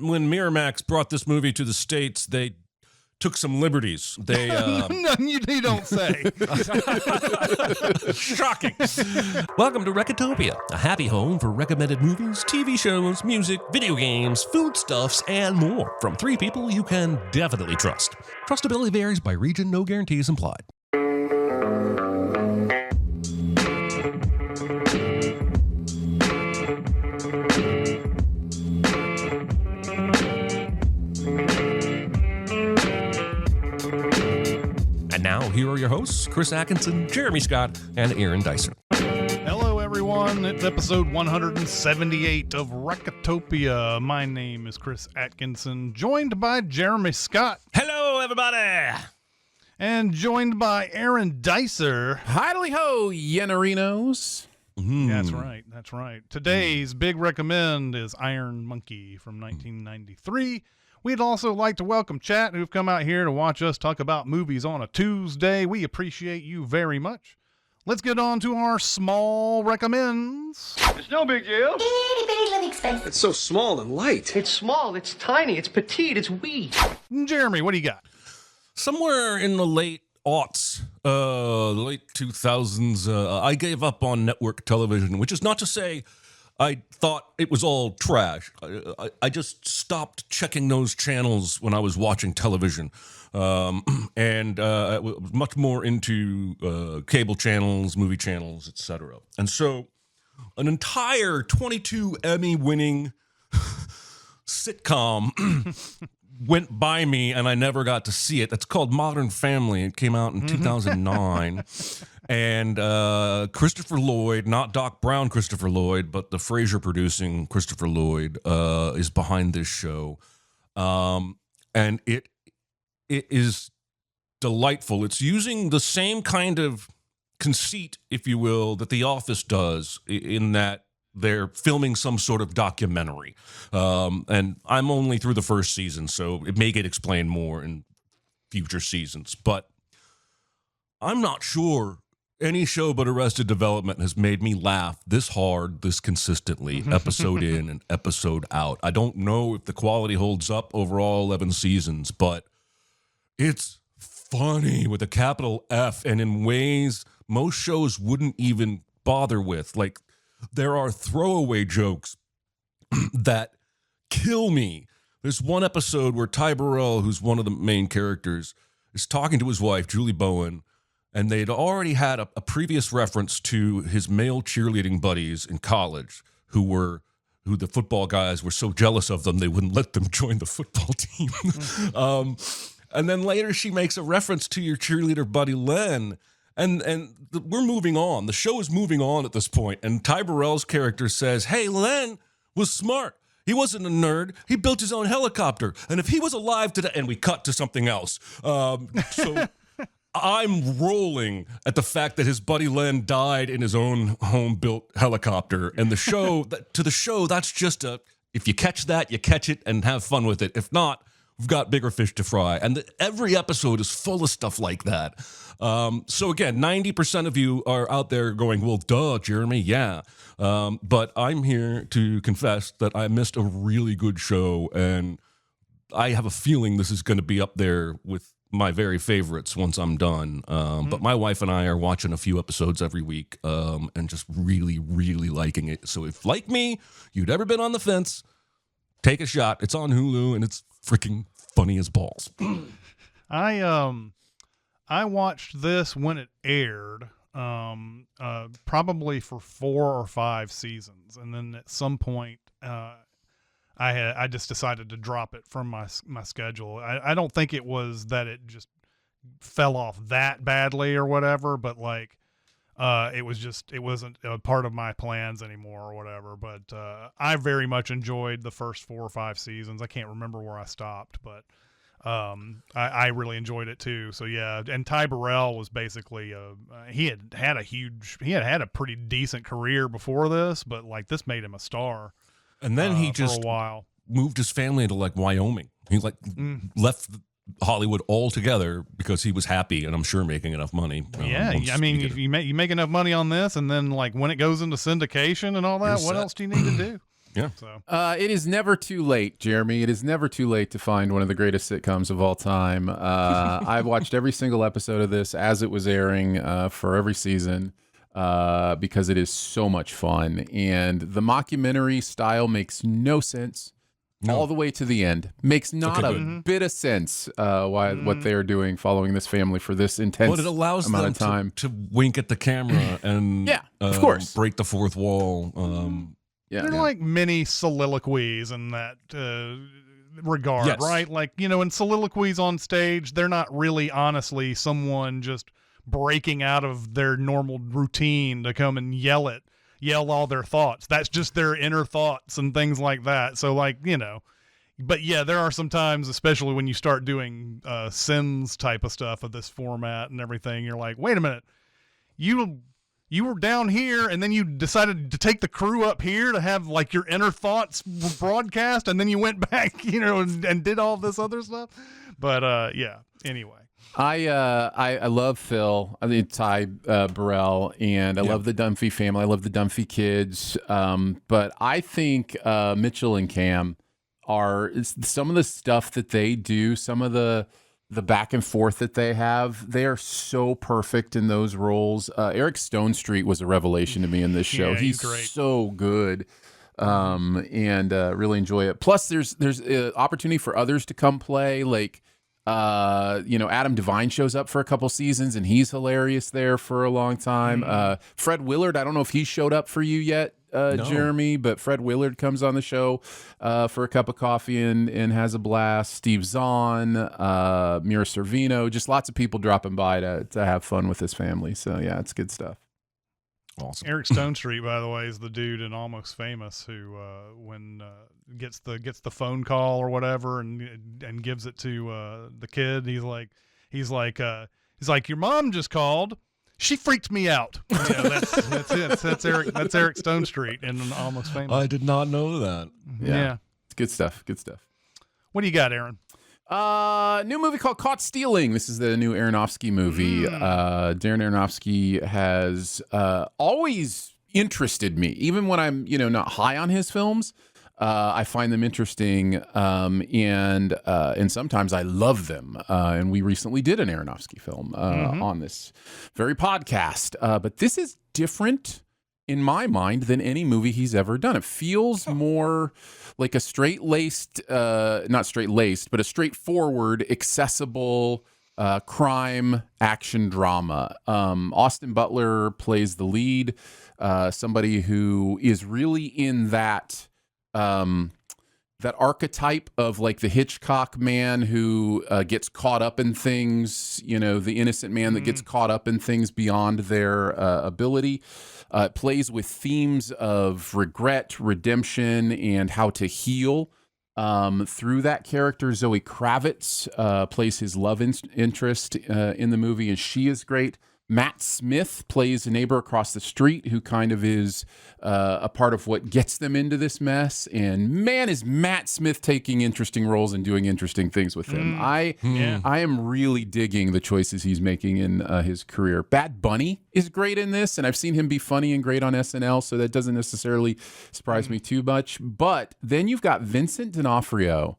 when Miramax brought this movie to the States, they took some liberties. They No, you don't say. Shocking. Welcome to Recotopia, a happy home for recommended movies, TV shows, music, video games, foodstuffs, and more from three people you can definitely trust. Trustability varies by region, no guarantees implied. And now, here are your hosts, Chris Atkinson, Jeremy Scott, and Aaron Dicer. Hello, everyone. It's episode 178 of Recotopia. My name is Chris Atkinson, joined by Jeremy Scott. Hello, everybody. And joined by Aaron Dicer. Hidely-ho, Yenarinos. That's right. That's right. Today's big recommend is Iron Monkey from 1993. We'd also like to welcome chat who've come out here to watch us talk about movies on a Tuesday. We appreciate you very much. Let's get on to our small recommends. It's no big deal. Itty bitty living space. It's so small and light. It's small, it's tiny, it's petite, it's wee. Jeremy, what do you got? Somewhere in the late aughts, late 2000s, I gave up on network television, which is not to say I thought it was all trash. I just stopped checking those channels when I was watching television, and I was much more into cable channels, movie channels, etc. And so an entire 22 Emmy-winning sitcom went by me, and I never got to see it. That's called Modern Family. It came out in 2009. And Christopher Lloyd, not Doc Brown Christopher Lloyd, but the Frasier producing Christopher Lloyd is behind this show. And it is delightful. It's using the same kind of conceit, if you will, that The Office does, in that they're filming some sort of documentary. And I'm only through the first season, so it may get explained more in future seasons. But I'm not sure any show but Arrested Development has made me laugh this hard, this consistently, episode in and episode out. I don't know if the quality holds up over all 11 seasons, but it's funny with a capital F and in ways most shows wouldn't even bother with. Like, there are throwaway jokes that kill me. There's one episode where Ty Burrell, who's one of the main characters, is talking to his wife, Julie Bowen, and they'd already had a previous reference to his male cheerleading buddies in college who the football guys were so jealous of them they wouldn't let them join the football team. And then later she makes a reference to your cheerleader buddy Len, and we're moving on. The show is moving on at this point, and Ty Burrell's character says, "Hey, Len was smart. He wasn't a nerd. He built his own helicopter, and if he was alive today," and we cut to something else. So I'm rolling at the fact that his buddy Len died in his own home-built helicopter, and to the show, that's just if you catch that, you catch it and have fun with it. If not, we've got bigger fish to fry. And every episode is full of stuff like that. So again, 90% of you are out there going, well, duh, Jeremy, yeah. But I'm here to confess that I missed a really good show, and I have a feeling this is going to be up there with my very favorites once I'm done. But my wife and I are watching a few episodes every week and just really, really liking it. So if, like me, you'd ever been on the fence, take a shot. It's on Hulu, and it's freaking funny as balls. I watched this when it aired, probably for 4 or 5 seasons, and then at some point, I just decided to drop it from my schedule. I don't think it was that it just fell off that badly or whatever, but like it wasn't a part of my plans anymore or whatever. But I very much enjoyed the first 4 or 5 seasons. I can't remember where I stopped, but I really enjoyed it too. So yeah, and Ty Burrell was basically he had a pretty decent career before this, but like this made him a star. And then he just for a while moved his family into like Wyoming. He left Hollywood altogether because he was happy, and I'm sure making enough money. Yeah, I mean, if you make enough money on this, and then like when it goes into syndication and all that, what else do you need to do? Yeah. So It is never too late, Jeremy. It is never too late to find one of the greatest sitcoms of all time. I've watched every single episode of this as it was airing for every season because it is so much fun. And the mockumentary style makes no sense all the way to the end. Makes not a bit of sense what they are doing following this family for this intense But it allows amount them of time. to wink at the camera and Yeah, of course. break the fourth wall. Yeah, they're yeah. like mini soliloquies in that regard, Yes. right? Like, in soliloquies on stage, they're not really honestly someone just breaking out of their normal routine to come and yell all their thoughts. That's just their inner thoughts and things like that. So like, but yeah, there are some times, especially when you start doing sins type of stuff of this format and everything, you're like, wait a minute, you were down here and then you decided to take the crew up here to have like your inner thoughts broadcast, and then you went back, and did all this other stuff. But yeah, anyway. I love Phil. I mean Ty Burrell, and I love the Dunphy family. I love the Dunphy kids. But I think Mitchell and Cam are some of the stuff that they do. Some of the back and forth that they have. They are so perfect in those roles. Eric Stonestreet was a revelation to me in this show. Yeah, he's great. so good. And really enjoy it. Plus, there's opportunity for others to come play. Like, Adam Devine shows up for a couple seasons, and he's hilarious there for a long time. Fred Willard, I don't know if he showed up for you yet, Jeremy, but Fred Willard comes on the show for a cup of coffee and has a blast. Steve Zahn, Mira Sorvino, just lots of people dropping by to have fun with his family. So yeah, it's good stuff. Awesome. Eric Stonestreet, by the way, is the dude in Almost Famous who, when gets the phone call or whatever and gives it to the kid, he's like, your mom just called. She freaked me out. That's it. That's Eric Stonestreet in Almost Famous. I did not know that. Yeah. It's good stuff. Good stuff. What do you got, Aaron? New movie called Caught Stealing. This is the new Aronofsky movie. Darren Aronofsky has always interested me, even when I'm not high on his films. I find them interesting, and sometimes I love them. And we recently did an Aronofsky film on this very podcast. But this is different in my mind than any movie he's ever done. It feels more like a not straight-laced, but a straightforward, accessible crime action drama. Austin Butler plays the lead, somebody who is really in that archetype of like the Hitchcock man who gets caught up in things, the innocent man that gets caught up in things beyond their ability. It plays with themes of regret, redemption, and how to heal through that character. Zoe Kravitz plays his love interest in the movie, and she is great. Matt Smith plays a neighbor across the street who kind of is a part of what gets them into this mess. And man, is Matt Smith taking interesting roles and doing interesting things with him. I am really digging the choices he's making in his career. Bad Bunny is great in this, and I've seen him be funny and great on SNL, so that doesn't necessarily surprise me too much. But then you've got Vincent D'Onofrio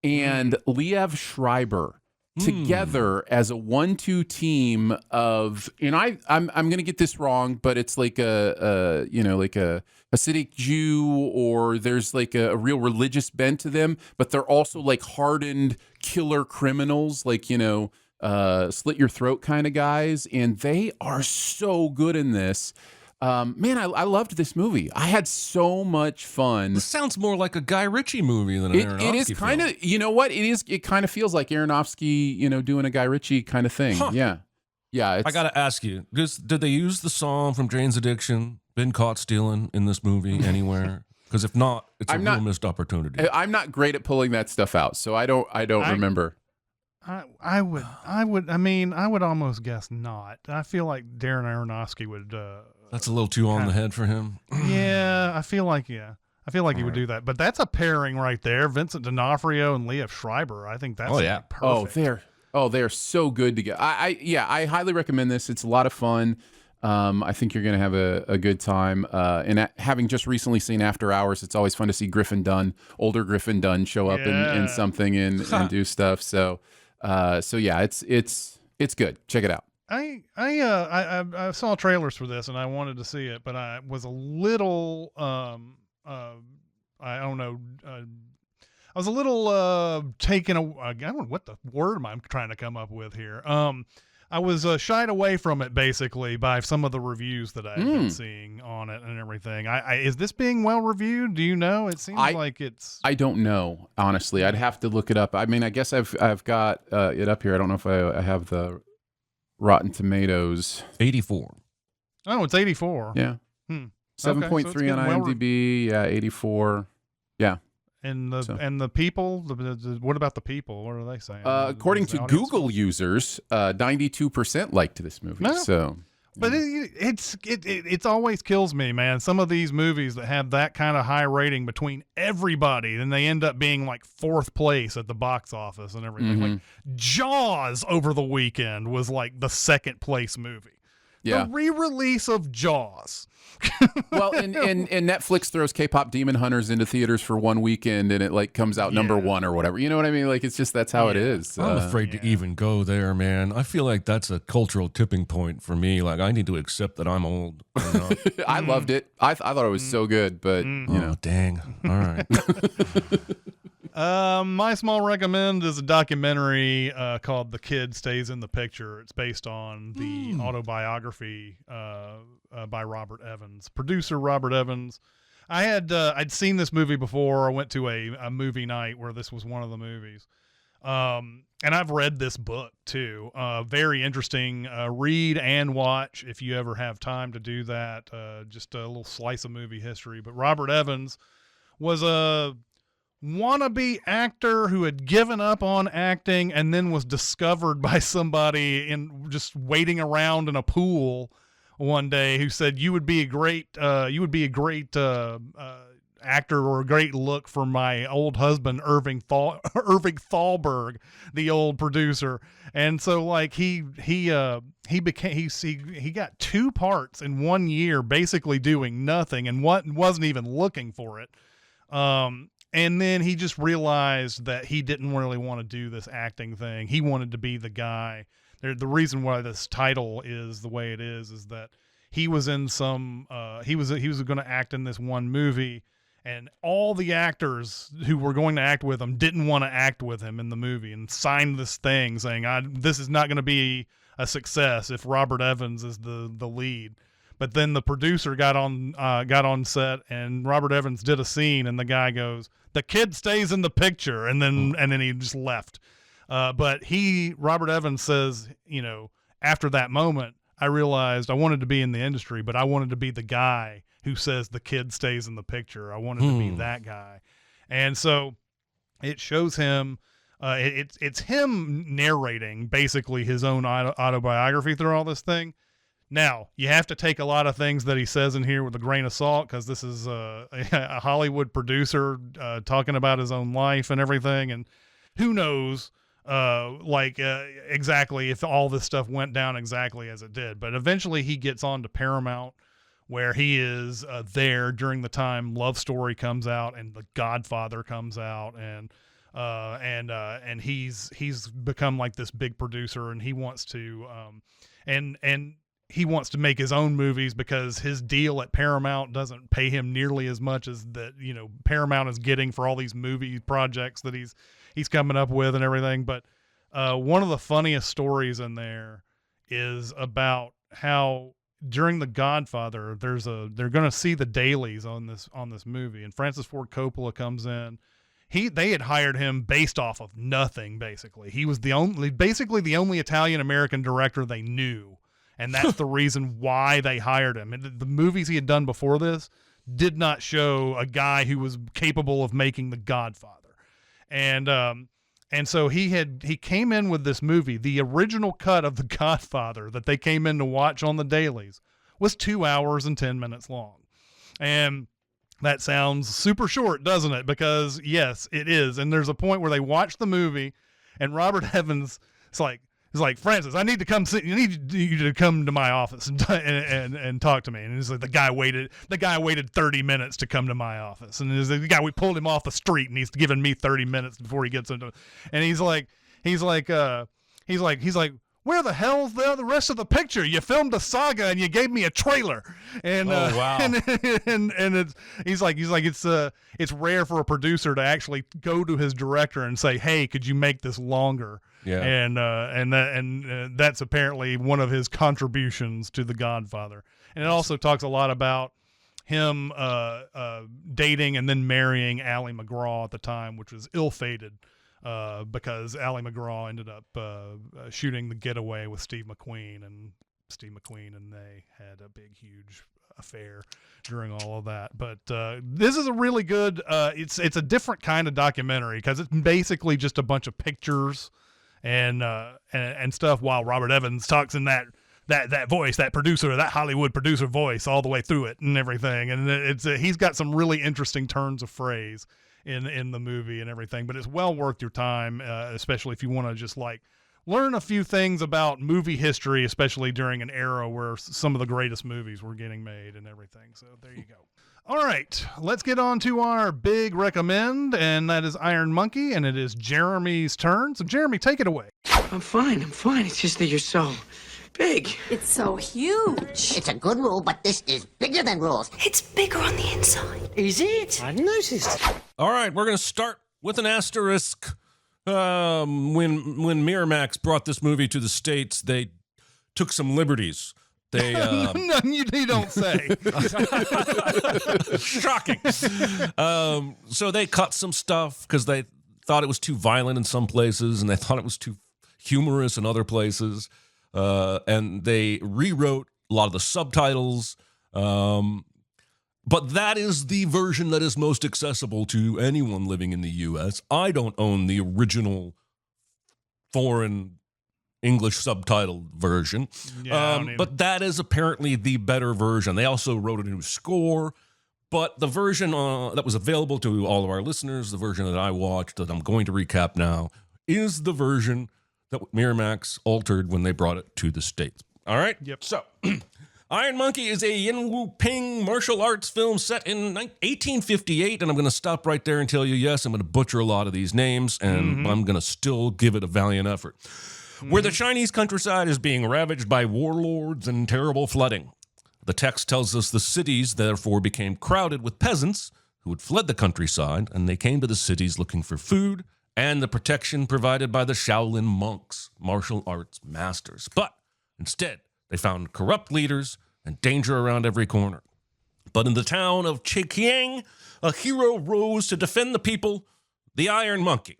and Liev Schreiber together as a 1-2 team of, and I'm going to get this wrong, but it's like a Hasidic Jew, or there's like a real religious bent to them, but they're also like hardened killer criminals, like slit your throat kind of guys, and they are so good in this. Man, I loved this movie. I had so much fun. This sounds more like a Guy Ritchie movie than an Aronofsky film. It is kind of, you know what? It kind of feels like Aronofsky, doing a Guy Ritchie kind of thing. Huh. Yeah. I got to ask you, did they use the song from Jane's Addiction, Been Caught Stealing, in this movie anywhere? Because if not, it's a real missed opportunity. I'm not great at pulling that stuff out, so I don't remember. I would almost guess not. I feel like Darren Aronofsky would. That's a little too on the head for him. Yeah, I feel like he would do that. But that's a pairing right there: Vincent D'Onofrio and Liev Schreiber. I think that's perfect. They're so good together. I highly recommend this. It's a lot of fun. I think you're going to have a good time. And having just recently seen After Hours, it's always fun to see older Griffin Dunn show up in something and do stuff. So yeah, it's good. Check it out. I saw trailers for this and I wanted to see it, but I was a little I don't know. I was a little taken. I don't know what the word am I trying to come up with here. I was shied away from it basically by some of the reviews that I've been seeing on it and everything. Is this being well reviewed? Do you know? It seems like it's. I don't know, honestly. I'd have to look it up. I mean, I guess I've got it up here. I don't know if I have the Rotten Tomatoes. 84. Oh, it's 84. Yeah. 7.3 on IMDb. Yeah, 84. Yeah. And the people, what about the people? What are they saying? According to Google users, 92% liked this movie. No. So, but it always kills me, man. Some of these movies that have that kind of high rating between everybody, then they end up being like 4th place at the box office and everything. Like Jaws over the weekend was like the 2nd place movie. Yeah. The re-release of Jaws. Well, and Netflix throws K-pop Demon Hunters into theaters for one weekend, and it like comes out number 1 or whatever. You know what I mean? Like it's just that's how it is. I'm afraid to even go there, man. I feel like that's a cultural tipping point for me. Like I need to accept that I'm old. You know? I loved it. I thought it was so good, but you know, dang. All right. My small recommend is a documentary called "The Kid Stays in the Picture." It's based on the autobiography by Robert Evans, producer Robert Evans. I'd seen this movie before. I went to a movie night where this was one of the movies, and I've read this book too. Very interesting read and watch if you ever have time to do that. Just a little slice of movie history. But Robert Evans was a wannabe actor who had given up on acting and then was discovered by somebody in just waiting around in a pool one day who said you would be a great actor or a great look for my old husband Irving Thalberg, the old producer. And so like he got 2 parts in 1 year basically doing nothing and wasn't even looking for it. And then he just realized that he didn't really want to do this acting thing. He wanted to be the guy. The reason why this title is the way it is that he was in he was going to act in this one movie, and all the actors who were going to act with him didn't want to act with him in the movie and signed this thing saying, this is not going to be a success if Robert Evans is the lead. But then the producer got on set, and Robert Evans did a scene, and the guy goes, "The kid stays in the picture," and then he just left. But Robert Evans says, you know, after that moment, I realized I wanted to be in the industry, but I wanted to be the guy who says the kid stays in the picture. I wanted to be that guy, and so it shows him. It's him narrating basically his own autobiography through all this thing. Now, you have to take a lot of things that he says in here with a grain of salt because this is a Hollywood producer talking about his own life and everything. And who knows exactly if all this stuff went down exactly as it did. But eventually he gets on to Paramount where he is there during the time Love Story comes out and The Godfather comes out. And he's become like this big producer, and he wants to he wants to make his own movies because his deal at Paramount doesn't pay him nearly as much as that, you know, Paramount is getting for all these movie projects that he's coming up with and everything. But one of the funniest stories in there is about how during The Godfather, they're going to see the dailies on this movie, and Francis Ford Coppola comes in. They had hired him based off of nothing. Basically, he was the only Italian American director they knew. And that's the reason why they hired him. And the movies he had done before this did not show a guy who was capable of making The Godfather. And so he came in with this movie. The original cut of The Godfather that they came in to watch on the dailies was 2 hours and 10 minutes long. And that sounds super short, doesn't it? Because yes, it is. And there's a point where they watch the movie and Robert Evans is like, He's like, Francis, I need to come see. You need you to come to my office and talk to me. And he's like, the guy waited 30 minutes to come to my office. And the guy, we pulled him off the street, and he's given me 30 minutes before he gets into. And he's like, where the hell's the rest of the picture? You filmed a saga and you gave me a trailer. And wow. and he's like it's rare for a producer to actually go to his director and say, hey, could you make this longer? Yeah. And that's apparently one of his contributions to The Godfather. And it also talks a lot about him dating and then marrying Ally McGraw at the time, which was ill-fated. Because Ally McGraw ended up shooting The Getaway with Steve McQueen, and they had a big, huge affair during all of that. But this is a really good. It's a different kind of documentary because it's basically just a bunch of pictures and stuff, while Robert Evans talks in that voice, that producer, that Hollywood producer voice, all the way through it and everything. And he's got some really interesting turns of phrase in the movie and everything, but it's well worth your time, especially if you want to just like learn a few things about movie history, especially during an era where some of the greatest movies were getting made and everything. So there you go. All right, let's get on to our big recommend, and that is Iron Monkey, and it is Jeremy's turn. So Jeremy, take it away. I'm fine. It's just that you're so big. It's so huge. It's a good rule, but this is bigger than rules. It's bigger on the inside. Is it? I noticed. All right, we're going to start with an asterisk. When Miramax brought this movie to the States, they took some liberties. They you don't say. Shocking. So they cut some stuff because they thought it was too violent in some places, and they thought it was too humorous in other places. And they rewrote a lot of the subtitles. But that is the version that is most accessible to anyone living in the U.S. I don't own the original foreign English subtitled version. Yeah, but that is apparently the better version. They also wrote a new score. But the version that was available to all of our listeners, the version that I watched, that I'm going to recap now, is the version that Miramax altered when they brought it to the States. All right? Yep. So, Iron Monkey is a Yin Wu Ping martial arts film set in 1858, and I'm going to stop right there and tell you, yes, I'm going to butcher a lot of these names, and I'm going to still give it a valiant effort. Where the Chinese countryside is being ravaged by warlords and terrible flooding. The text tells us the cities therefore became crowded with peasants who had fled the countryside, and they came to the cities looking for food and the protection provided by the Shaolin monks, martial arts masters. But instead, they found corrupt leaders and danger around every corner. But in the town of Chekiang, a hero rose to defend the people, the Iron Monkey.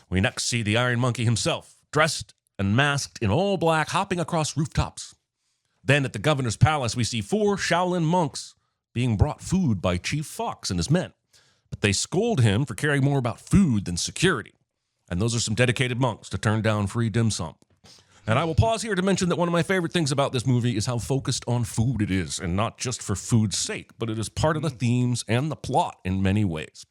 We next see the Iron Monkey himself, dressed and masked in all black, hopping across rooftops. Then at the governor's palace, we see 4 Shaolin monks being brought food by Chief Fox and his men. But they scold him for caring more about food than security. And those are some dedicated monks to turn down free dim sum. And I will pause here to mention that one of my favorite things about this movie is how focused on food it is, and not just for food's sake, but it is part of the themes and the plot in many ways.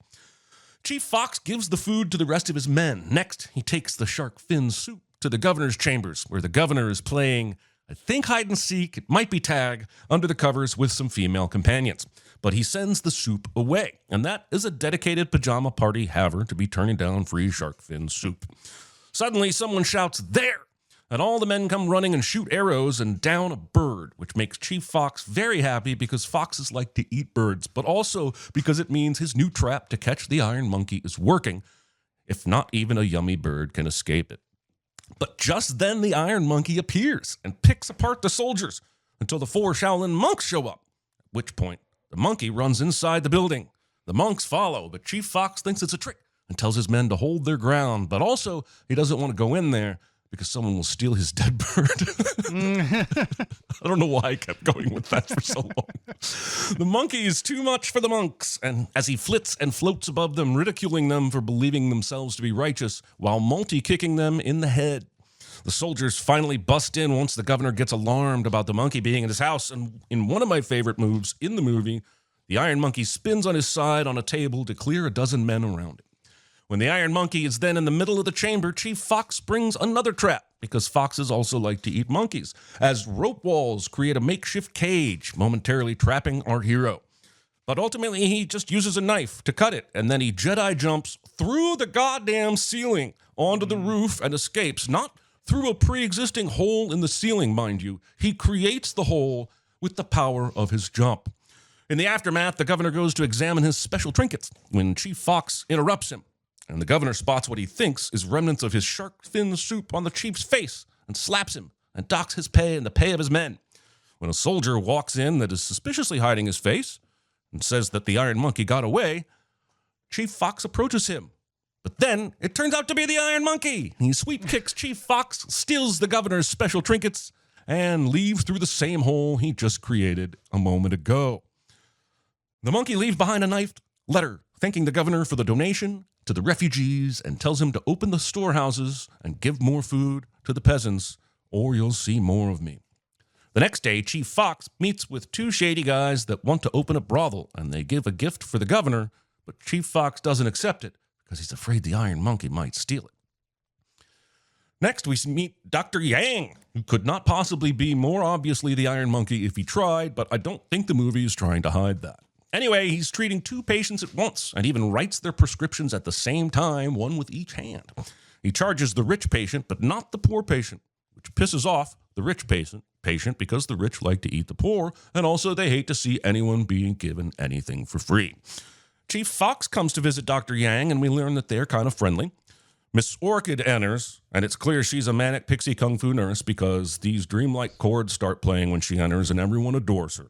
Chief Fox gives the food to the rest of his men. Next, he takes the shark fin soup to the governor's chambers, where the governor is playing, I think, hide and seek, it might be tag, under the covers with some female companions. But he sends the soup away, and that is a dedicated pajama party haver to be turning down free shark fin soup. Suddenly, someone shouts, "There!" And all the men come running and shoot arrows and down a bird, which makes Chief Fox very happy because foxes like to eat birds, but also because it means his new trap to catch the Iron Monkey is working. If not even a yummy bird can escape it. But just then the Iron Monkey appears and picks apart the soldiers until the 4 Shaolin monks show up, at which point the monkey runs inside the building. The monks follow, but Chief Fox thinks it's a trick and tells his men to hold their ground, but also he doesn't want to go in there because someone will steal his dead bird. I don't know why I kept going with that for so long. The monkey is too much for the monks, and as he flits and floats above them, ridiculing them for believing themselves to be righteous, while multi-kicking them in the head. The soldiers finally bust in once the governor gets alarmed about the monkey being in his house, and in one of my favorite moves in the movie, the Iron Monkey spins on his side on a table to clear a dozen men around it. When the Iron Monkey is then in the middle of the chamber, Chief Fox brings another trap because foxes also like to eat monkeys, as rope walls create a makeshift cage, momentarily trapping our hero. But ultimately, he just uses a knife to cut it, and then he Jedi jumps through the goddamn ceiling onto the roof and escapes, not through a pre-existing hole in the ceiling, mind you. He creates the hole with the power of his jump. In the aftermath, the governor goes to examine his special trinkets when Chief Fox interrupts him, and the governor spots what he thinks is remnants of his shark fin soup on the chief's face and slaps him and docks his pay and the pay of his men. When a soldier walks in that is suspiciously hiding his face and says that the Iron Monkey got away, Chief Fox approaches him. But then it turns out to be the Iron Monkey. He sweep kicks Chief Fox, steals the governor's special trinkets, and leaves through the same hole he just created a moment ago. The monkey leaves behind a knifed letter thanking the governor for the donation to the refugees and tells him to open the storehouses and give more food to the peasants, or you'll see more of me. The next day, Chief Fox meets with two shady guys that want to open a brothel, and they give a gift for the governor, but Chief Fox doesn't accept it because he's afraid the Iron Monkey might steal it. Next, we meet Dr. Yang, who could not possibly be more obviously the Iron Monkey if he tried, but I don't think the movie is trying to hide that. Anyway, he's treating two patients at once and even writes their prescriptions at the same time, one with each hand. He charges the rich patient, but not the poor patient, which pisses off the rich patient because the rich like to eat the poor, and also they hate to see anyone being given anything for free. Chief Fox comes to visit Dr. Yang, and we learn that they're kind of friendly. Miss Orchid enters, and it's clear she's a manic pixie kung fu nurse because these dreamlike chords start playing when she enters, and everyone adores her.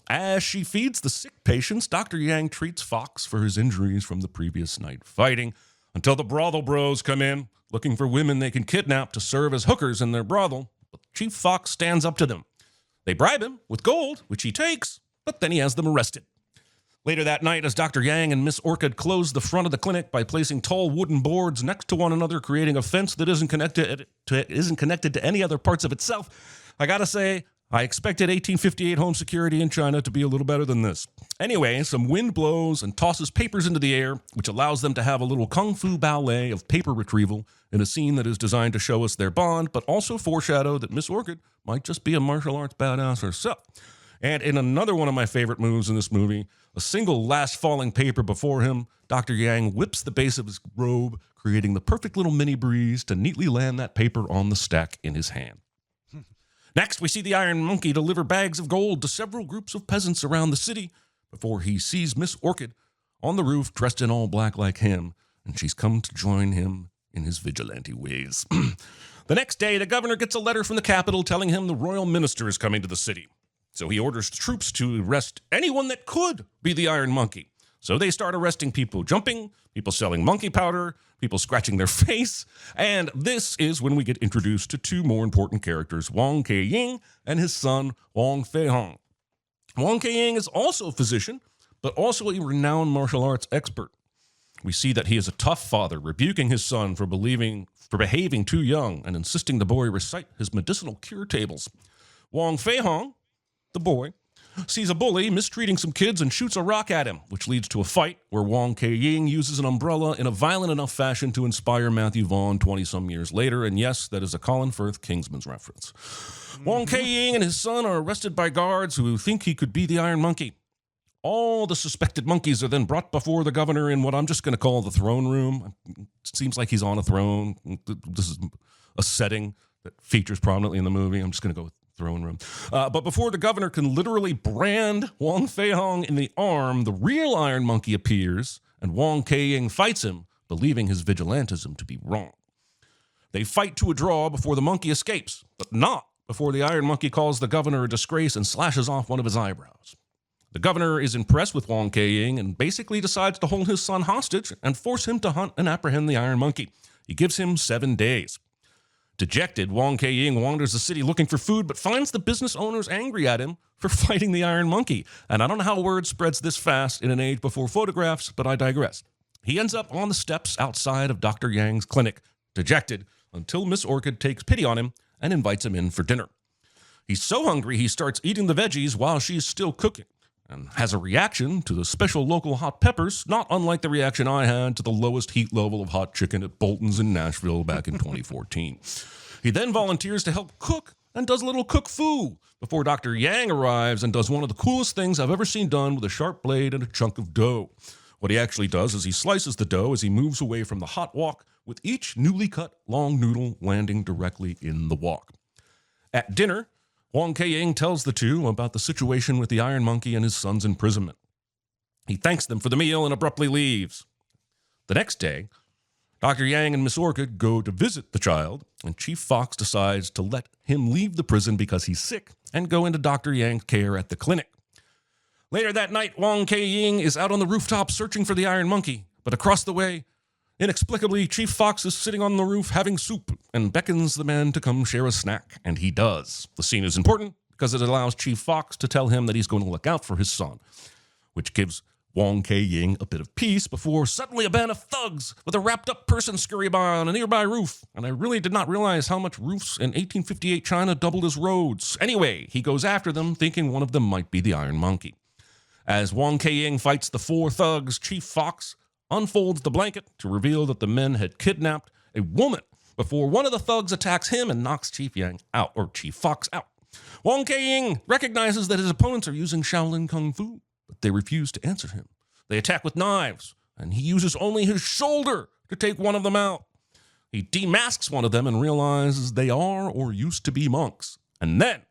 As she feeds the sick patients, Dr. Yang treats Fox for his injuries from the previous night fighting, until the brothel bros come in, looking for women they can kidnap to serve as hookers in their brothel. But Chief Fox stands up to them. They bribe him with gold, which he takes, but then he has them arrested. Later that night, as Dr. Yang and Miss Orchid close the front of the clinic by placing tall wooden boards next to one another, creating a fence that isn't connected to any other parts of itself, I gotta say, I expected 1858 home security in China to be a little better than this. Anyway, some wind blows and tosses papers into the air, which allows them to have a little kung fu ballet of paper retrieval in a scene that is designed to show us their bond, but also foreshadow that Miss Orchid might just be a martial arts badass herself. And in another one of my favorite moves in this movie, a single last falling paper before him, Dr. Yang whips the base of his robe, creating the perfect little mini breeze to neatly land that paper on the stack in his hand. Next, we see the Iron Monkey deliver bags of gold to several groups of peasants around the city before he sees Miss Orchid on the roof dressed in all black like him, and she's come to join him in his vigilante ways. The next day, the governor gets a letter from the capital telling him the royal minister is coming to the city. So he orders troops to arrest anyone that could be the Iron Monkey. So they start arresting people jumping, people selling monkey powder, people scratching their face, and this is when we get introduced to two more important characters, Wong Kei-ying and his son, Wong Fei-hong. Wong Kei-ying is also a physician, but also a renowned martial arts expert. We see that he is a tough father, rebuking his son for behaving too young and insisting the boy recite his medicinal cure tables. Wong Fei-hong, the boy, sees a bully mistreating some kids and shoots a rock at him, which leads to a fight where Wong Kei-ying uses an umbrella in a violent enough fashion to inspire Matthew Vaughn 20-some years later, and yes, that is a Colin Firth Kingsman's reference. Wong Kei-ying and his son are arrested by guards who think he could be the Iron Monkey. All the suspected monkeys are then brought before the governor in what I'm just going to call the throne room. It seems like he's on a throne. This is a setting that features prominently in the movie. I'm just going to go with throne room. But before the governor can literally brand Wong Fei-hong in the arm, the real Iron Monkey appears, and Wong Kei-ying fights him, believing his vigilantism to be wrong. They fight to a draw before the monkey escapes, but not before the Iron Monkey calls the governor a disgrace and slashes off one of his eyebrows. The governor is impressed with Wong Kei-ying and basically decides to hold his son hostage and force him to hunt and apprehend the Iron Monkey. He gives him 7 days. Dejected, Wong Kei-ying wanders the city looking for food, but finds the business owners angry at him for fighting the Iron Monkey. And I don't know how word spreads this fast in an age before photographs, but I digress. He ends up on the steps outside of Dr. Yang's clinic, dejected, until Miss Orchid takes pity on him and invites him in for dinner. He's so hungry he starts eating the veggies while she's still cooking, and has a reaction to the special local hot peppers, not unlike the reaction I had to the lowest heat level of hot chicken at Bolton's in Nashville back in 2014. He then volunteers to help cook and does a little cook fu before Dr. Yang arrives and does one of the coolest things I've ever seen done with a sharp blade and a chunk of dough. What he actually does is he slices the dough as he moves away from the hot wok, with each newly cut long noodle landing directly in the wok. At dinner, Wong Kei-ying tells the two about the situation with the Iron Monkey and his son's imprisonment. He thanks them for the meal and abruptly leaves. The next day, Dr. Yang and Miss Orchid go to visit the child, and Chief Fox decides to let him leave the prison because he's sick and go into Dr. Yang's care at the clinic. Later that night, Wong Kei-ying is out on the rooftop searching for the Iron Monkey, but across the way, inexplicably, Chief Fox is sitting on the roof having soup and beckons the man to come share a snack, and he does. The scene is important because it allows Chief Fox to tell him that he's going to look out for his son, which gives Wong Kei-ying a bit of peace before suddenly a band of thugs with a wrapped-up person scurry by on a nearby roof, and I really did not realize how much roofs in 1858 China doubled as roads. Anyway, he goes after them, thinking one of them might be the Iron Monkey. As Wong Kei-ying fights the four thugs, Chief Fox unfolds the blanket to reveal that the men had kidnapped a woman before one of the thugs attacks him and knocks Chief Fox out. Wong Kei-ying recognizes that his opponents are using Shaolin Kung Fu, but they refuse to answer him. They attack with knives, and he uses only his shoulder to take one of them out. He demasks one of them and realizes they are or used to be monks. And then,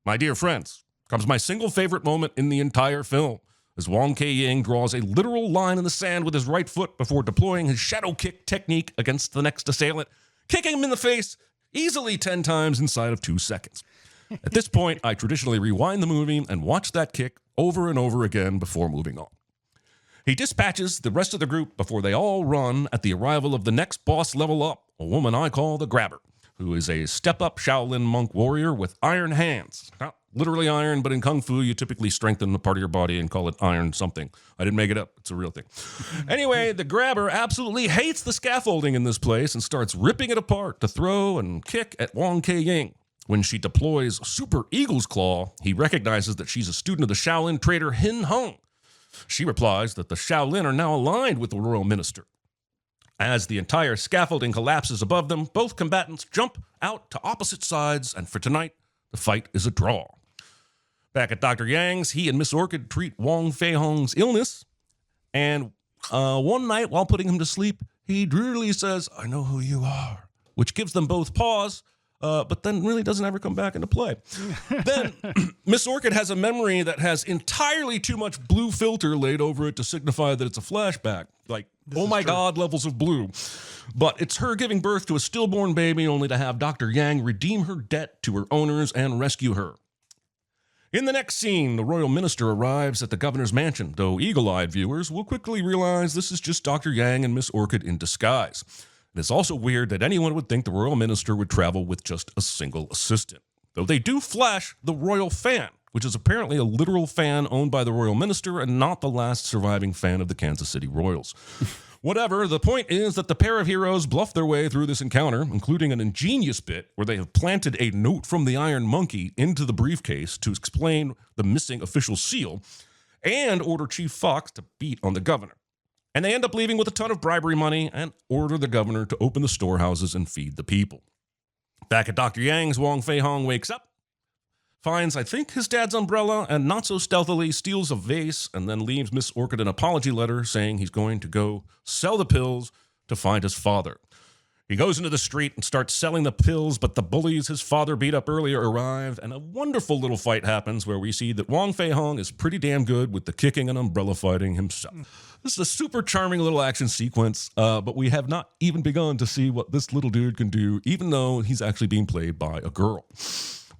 my dear friends, comes my single favorite moment in the entire film, as Wong Kei-ying draws a literal line in the sand with his right foot before deploying his shadow kick technique against the next assailant, kicking him in the face easily 10 times inside of 2 seconds. At this point, I traditionally rewind the movie and watch that kick over and over again before moving on. He dispatches the rest of the group before they all run at the arrival of the next boss level up, a woman I call the Grabber, who is a step-up Shaolin monk warrior with iron hands. Not literally iron, but in Kung Fu, you typically strengthen the part of your body and call it iron something. I didn't make it up. It's a real thing. Anyway, the Grabber absolutely hates the scaffolding in this place and starts ripping it apart to throw and kick at Wong Kei-ying. When she deploys Super Eagle's Claw, he recognizes that she's a student of the Shaolin trader Hin Hung. She replies that the Shaolin are now aligned with the royal minister. As the entire scaffolding collapses above them, both combatants jump out to opposite sides, and for tonight, the fight is a draw. Back at Dr. Yang's, he and Miss Orchid treat Wong Fei-hong's illness, and one night while putting him to sleep, he drearily says, "I know who you are," which gives them both pause, but then really doesn't ever come back into play. Then Miss Orchid has a memory that has entirely too much blue filter laid over it to signify that it's a flashback. Like, oh my God, levels of blue. But it's her giving birth to a stillborn baby only to have Dr. Yang redeem her debt to her owners and rescue her. In the next scene, the royal minister arrives at the governor's mansion, though eagle-eyed viewers will quickly realize this is just Dr. Yang and Miss Orchid in disguise. It is also weird that anyone would think the royal minister would travel with just a single assistant, though they do flash the royal fan, which is apparently a literal fan owned by the royal minister and not the last surviving fan of the Kansas City Royals. Whatever, the point is that the pair of heroes bluff their way through this encounter, including an ingenious bit where they have planted a note from the Iron Monkey into the briefcase to explain the missing official seal and order Chief Fox to beat on the governor. And they end up leaving with a ton of bribery money and order the governor to open the storehouses and feed the people. Back at Dr. Yang's, Wong Fei-hong wakes up, finds, I think, his dad's umbrella, and not so stealthily steals a vase and then leaves Miss Orchid an apology letter saying he's going to go sell the pills to find his father. He goes into the street and starts selling the pills, but the bullies his father beat up earlier arrive, and a wonderful little fight happens where we see that Wong Fei-hong is pretty damn good with the kicking and umbrella fighting himself. This is a super charming little action sequence, but we have not even begun to see what this little dude can do, even though he's actually being played by a girl.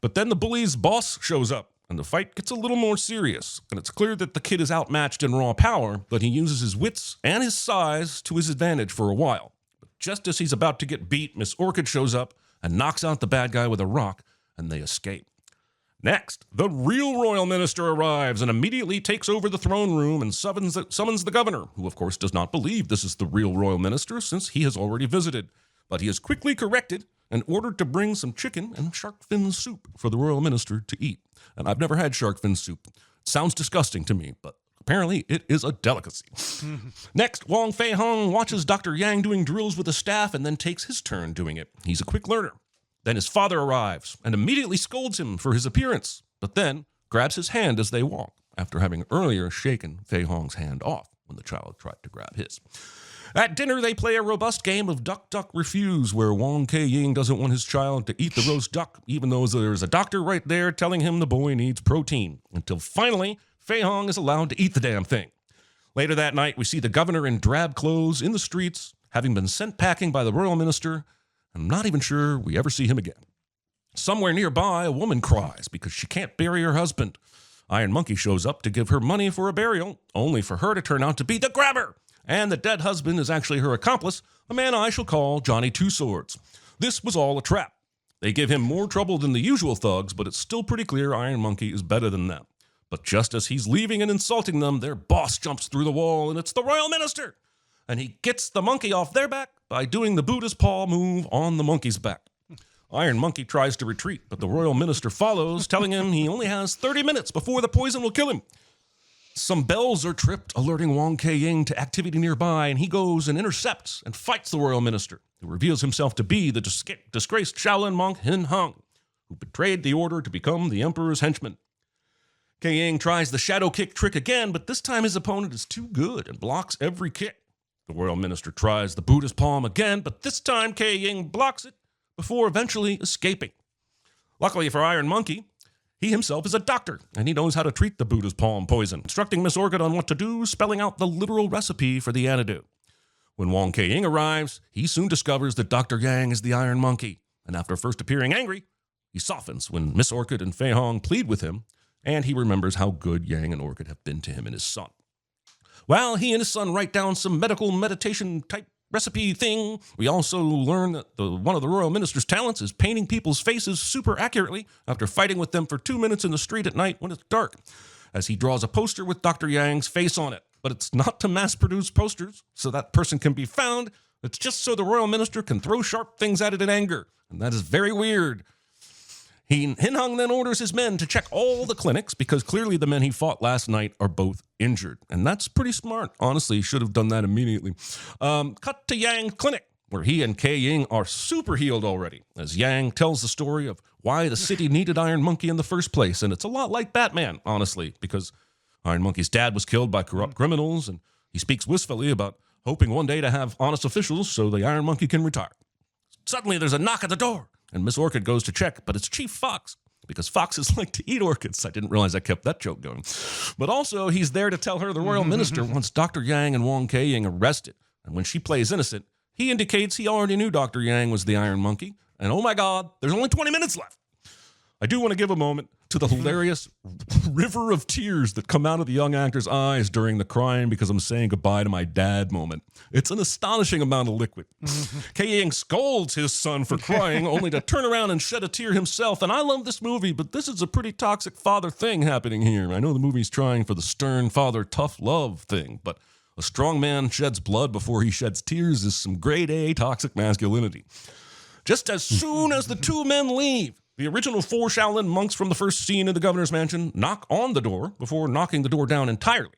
But then the bully's boss shows up, and the fight gets a little more serious, and it's clear that the kid is outmatched in raw power, but he uses his wits and his size to his advantage for a while. Just as he's about to get beat, Miss Orchid shows up and knocks out the bad guy with a rock, and they escape. Next, the real royal minister arrives and immediately takes over the throne room and summons the governor, who of course does not believe this is the real royal minister since he has already visited. But he is quickly corrected and ordered to bring some chicken and shark fin soup for the royal minister to eat. And I've never had shark fin soup. It sounds disgusting to me, but apparently it is a delicacy. Next, Wong Fei-hong watches Dr. Yang doing drills with a staff and then takes his turn doing it. He's a quick learner. Then his father arrives and immediately scolds him for his appearance, but then grabs his hand as they walk, after having earlier shaken Fei Hong's hand off when the child tried to grab his. At dinner, they play a robust game of duck, duck, refuse, where Wong Kei-ying doesn't want his child to eat the roast duck, even though there's a doctor right there telling him the boy needs protein, until finally, Fei Hong is allowed to eat the damn thing. Later that night, we see the governor in drab clothes in the streets, having been sent packing by the royal minister. I'm not even sure we ever see him again. Somewhere nearby, a woman cries because she can't bury her husband. Iron Monkey shows up to give her money for a burial, only for her to turn out to be the grabber. And the dead husband is actually her accomplice, a man I shall call Johnny Two Swords. This was all a trap. They give him more trouble than the usual thugs, but it's still pretty clear Iron Monkey is better than them. But just as he's leaving and insulting them, their boss jumps through the wall, and it's the royal minister. And he gets the monkey off their back by doing the Buddha's paw move on the monkey's back. Iron Monkey tries to retreat, but the royal minister follows, telling him he only has 30 minutes before the poison will kill him. Some bells are tripped, alerting Wong Kei-ying to activity nearby, and he goes and intercepts and fights the royal minister, who reveals himself to be the disgraced Shaolin monk Hin Hung, who betrayed the order to become the emperor's henchman. Kei-ying tries the shadow kick trick again, but this time his opponent is too good and blocks every kick. The royal minister tries the Buddha's palm again, but this time Kei-ying blocks it before eventually escaping. Luckily for Iron Monkey, he himself is a doctor, and he knows how to treat the Buddha's palm poison, instructing Miss Orchid on what to do, spelling out the literal recipe for the antidote. When Wong Kei-ying arrives, he soon discovers that Dr. Yang is the Iron Monkey, and after first appearing angry, he softens when Miss Orchid and Fei Hong plead with him, and he remembers how good Yang and Orchid have been to him and his son. While he and his son write down some medical meditation type recipe thing, we also learn that one of the royal minister's talents is painting people's faces super accurately after fighting with them for 2 minutes in the street at night when it's dark, as he draws a poster with Dr. Yang's face on it. But it's not to mass-produce posters so that person can be found. It's just so the royal minister can throw sharp things at it in anger, and that is very weird. Hin Hung then orders his men to check all the clinics because clearly the men he fought last night are both injured. And that's pretty smart. Honestly, should have done that immediately. Cut to Yang's clinic, where he and Kei-ying are super healed already, as Yang tells the story of why the city needed Iron Monkey in the first place. And it's a lot like Batman, honestly, because Iron Monkey's dad was killed by corrupt criminals, and he speaks wistfully about hoping one day to have honest officials so the Iron Monkey can retire. Suddenly, there's a knock at the door, and Miss Orchid goes to check, but it's Chief Fox, because foxes like to eat orchids. I didn't realize I kept that joke going. But also, he's there to tell her the royal minister wants Dr. Yang and Wong Kei-ying arrested. And when she plays innocent, he indicates he already knew Dr. Yang was the Iron Monkey. And oh my God, there's only 20 minutes left. I do want to give a moment to the hilarious river of tears that come out of the young actor's eyes during the crying because I'm saying goodbye to my dad moment. It's an astonishing amount of liquid. Kei-ying scolds his son for crying, only to turn around and shed a tear himself. And I love this movie, but this is a pretty toxic father thing happening here. I know the movie's trying for the stern father tough love thing, but a strong man sheds blood before he sheds tears is some grade A toxic masculinity. Just as soon as the two men leave, the original 4 Shaolin monks from the first scene in the governor's mansion knock on the door before knocking the door down entirely.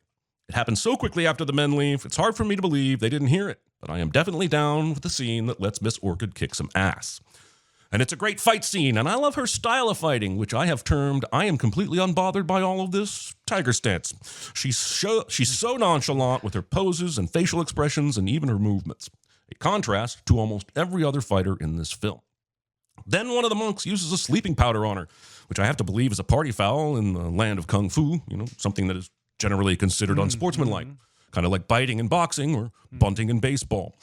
It happens so quickly after the men leave, it's hard for me to believe they didn't hear it, but I am definitely down with the scene that lets Miss Orchid kick some ass. And it's a great fight scene, and I love her style of fighting, which I have termed, I am completely unbothered by all of this, tiger stance. She's so nonchalant with her poses and facial expressions and even her movements, a contrast to almost every other fighter in this film. Then one of the monks uses a sleeping powder on her, which I have to believe is a party foul in the land of Kung Fu, something that is generally considered unsportsmanlike, kind of like biting in boxing or bunting in baseball.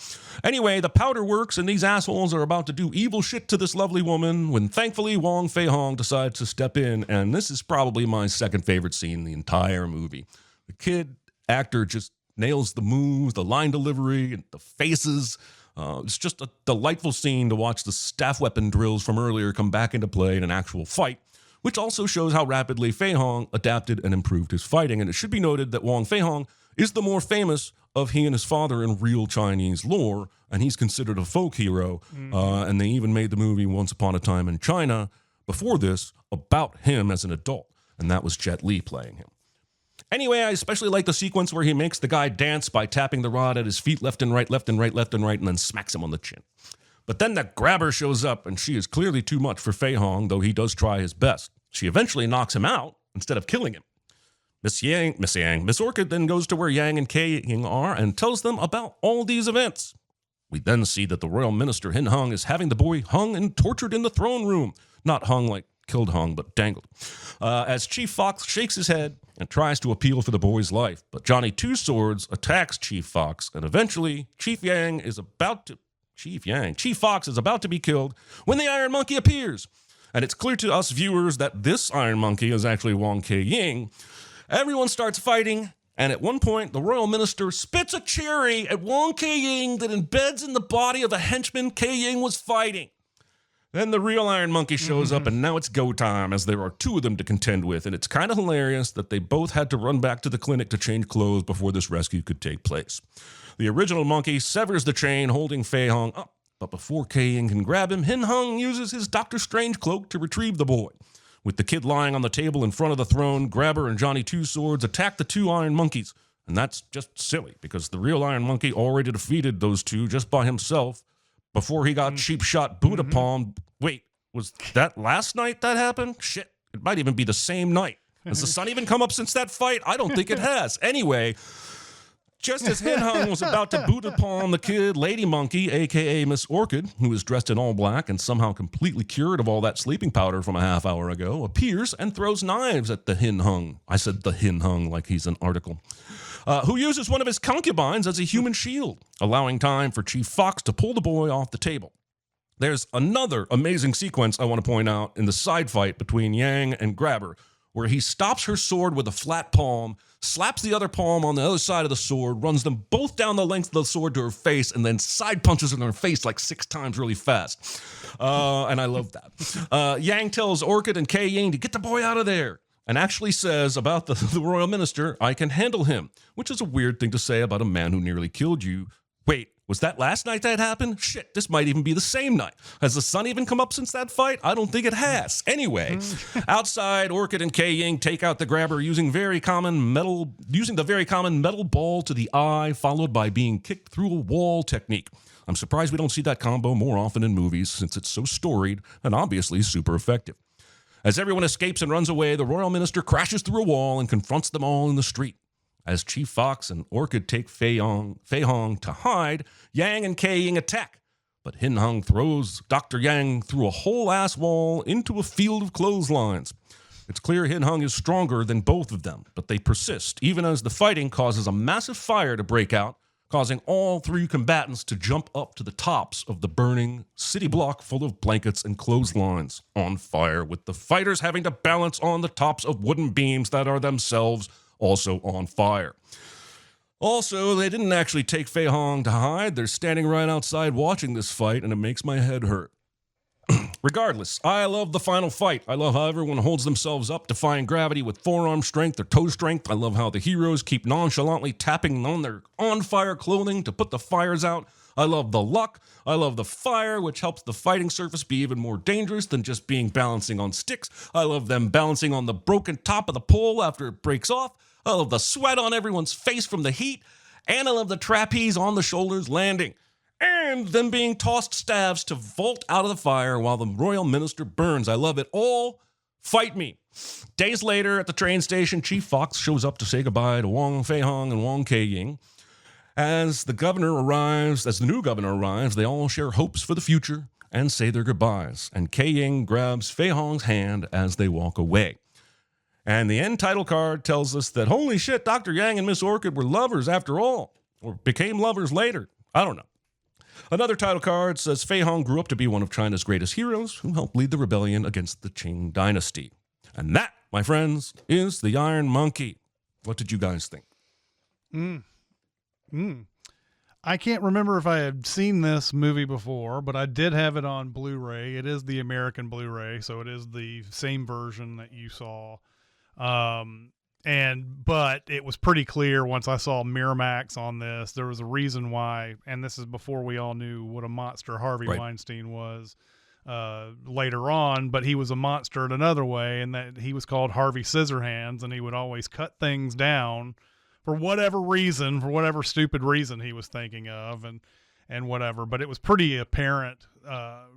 Anyway, the powder works, and these assholes are about to do evil shit to this lovely woman when thankfully Wong Fei Hong decides to step in, and this is probably my second favorite scene in the entire movie. The actor just nails the moves, the line delivery, and the faces. It's just a delightful scene to watch the staff weapon drills from earlier come back into play in an actual fight, which also shows how rapidly Fei Hong adapted and improved his fighting. And it should be noted that Wong Fei Hong is the more famous of he and his father in real Chinese lore, and he's considered a folk hero. And they even made the movie Once Upon a Time in China before this about him as an adult, and that was Jet Li playing him. Anyway, I especially like the sequence where he makes the guy dance by tapping the rod at his feet left and right, and then smacks him on the chin. But then the grabber shows up, and she is clearly too much for Fei Hong, though he does try his best. She eventually knocks him out instead of killing him. Miss Orchid then goes to where Yang and Kei Ying are and tells them about all these events. We then see that the royal minister Hin Hung is having the boy hung and tortured in the throne room. Not hung like killed hung, but dangled. As Chief Fox shakes his head and tries to appeal for the boy's life. But Johnny Two Swords attacks Chief Fox, and eventually Chief Fox is about to be killed when the Iron Monkey appears. And it's clear to us viewers that this Iron Monkey is actually Wong Kei-ying. Everyone starts fighting, and at one point, the royal minister spits a cherry at Wong Kei-ying that embeds in the body of a henchman Kei-ying was fighting. Then the real Iron Monkey shows up, and now it's go time, as there are two of them to contend with, and it's kind of hilarious that they both had to run back to the clinic to change clothes before this rescue could take place. The original monkey severs the chain holding Fei Hong up, but before Kei-ying can grab him, Hin Hung uses his Doctor Strange cloak to retrieve the boy. With the kid lying on the table in front of the throne, Grabber and Johnny Two Swords attack the two Iron Monkeys. And that's just silly, because the real Iron Monkey already defeated those two just by himself before he got cheap shot Buddha palm. Wait, was that last night that happened? Shit, it might even be the same night. Has the sun even come up since that fight? I don't think it has. Anyway, just as Hin Hung was about to Buddha palm the kid, Lady Monkey, a.k.a. Miss Orchid, who is dressed in all black and somehow completely cured of all that sleeping powder from a half hour ago, appears and throws knives at the Hin Hung. I said the Hin Hung like he's an article. Who uses one of his concubines as a human shield, allowing time for Chief Fox to pull the boy off the table. There's another amazing sequence I want to point out in the side fight between Yang and Grabber, where he stops her sword with a flat palm, slaps the other palm on the other side of the sword, runs them both down the length of the sword to her face, and then side punches her in her face like 6 times really fast. And I love that. Yang tells Orchid and Kei-ying to get the boy out of there, and actually says about the royal minister, I can handle him, which is a weird thing to say about a man who nearly killed you. Wait, was that last night that happened? Shit, this might even be the same night. Has the sun even come up since that fight? I don't think it has. Anyway, outside, Orchid and Kei-ying take out the Grabber using the very common metal ball to the eye, followed by being kicked through a wall technique. I'm surprised we don't see that combo more often in movies, since it's so storied and obviously super effective. As everyone escapes and runs away, the royal minister crashes through a wall and confronts them all in the street. As Chief Fox and Orchid take Fei Hong to hide, Yang and Kei-ying attack. But Hin Hung throws Dr. Yang through a whole-ass wall into a field of clotheslines. It's clear Hin Hung is stronger than both of them, but they persist, even as the fighting causes a massive fire to break out, causing all 3 combatants to jump up to the tops of the burning city block full of blankets and clotheslines on fire, with the fighters having to balance on the tops of wooden beams that are themselves also on fire. Also, they didn't actually take Fei Hong to hide. They're standing right outside watching this fight, and it makes my head hurt. Regardless, I love the final fight. I love how everyone holds themselves up, defying gravity with forearm strength or toe strength. I love how the heroes keep nonchalantly tapping on their on-fire clothing to put the fires out. I love the luck. I love the fire, which helps the fighting surface be even more dangerous than just being balancing on sticks. I love them balancing on the broken top of the pole after it breaks off. I love the sweat on everyone's face from the heat. And I love the trapeze on the shoulders landing. And them being tossed staves to vault out of the fire while the royal minister burns. I love it all. Fight me. Days later at the train station, Chief Fox shows up to say goodbye to Fei Hong and Wong Kei-ying. As the new governor arrives, they all share hopes for the future and say their goodbyes. And Kei-ying grabs Fei Hong's hand as they walk away. And the end title card tells us that, holy shit, Dr. Yang and Miss Orchid were lovers after all, or became lovers later. I don't know. Another title card says Fei Hong grew up to be one of China's greatest heroes who helped lead the rebellion against the Qing dynasty. And that, my friends, is the Iron Monkey. What did you guys think? I can't remember if I had seen this movie before, but I did have it on Blu-ray. It is the American Blu-ray, so it is the same version that you saw. But it was pretty clear once I saw Miramax on this, there was a reason why, and this is before we all knew what a monster Harvey Weinstein was later on, but he was a monster in another way, and that he was called Harvey Scissorhands, and he would always cut things down for whatever reason, for whatever stupid reason he was thinking of, and whatever. But it was pretty apparent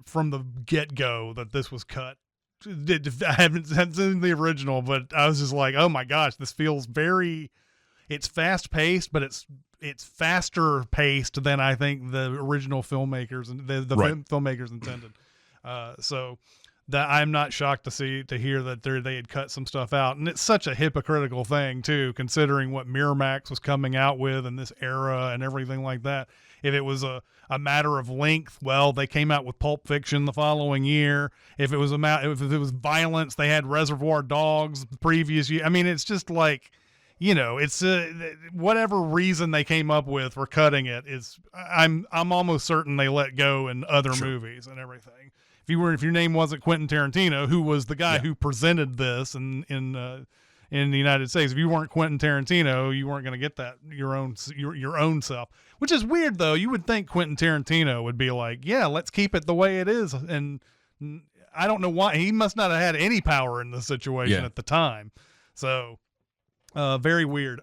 from the get-go that this was cut. I haven't seen the original, but I was just like, oh my gosh, this feels it's fast-paced, but it's faster paced than I think the original filmmakers and the filmmakers intended. So that I'm not shocked to hear that they had cut some stuff out. And it's such a hypocritical thing too, considering what Miramax was coming out with in this era and everything like that. If it was a matter of length, well, they came out with Pulp Fiction the following year. If it was if it was violence, they had Reservoir Dogs the previous year. I mean, it's just like, it's whatever reason they came up with for cutting it is. I'm almost certain they let go in other movies and everything. If your name wasn't Quentin Tarantino, who was the guy who presented this in the United States, if you weren't Quentin Tarantino, you weren't going to get that your own self. Which is weird though. You would think Quentin Tarantino would be like, yeah, let's keep it the way it is, and I don't know why. He must not have had any power in the situation at the time. So. Very weird.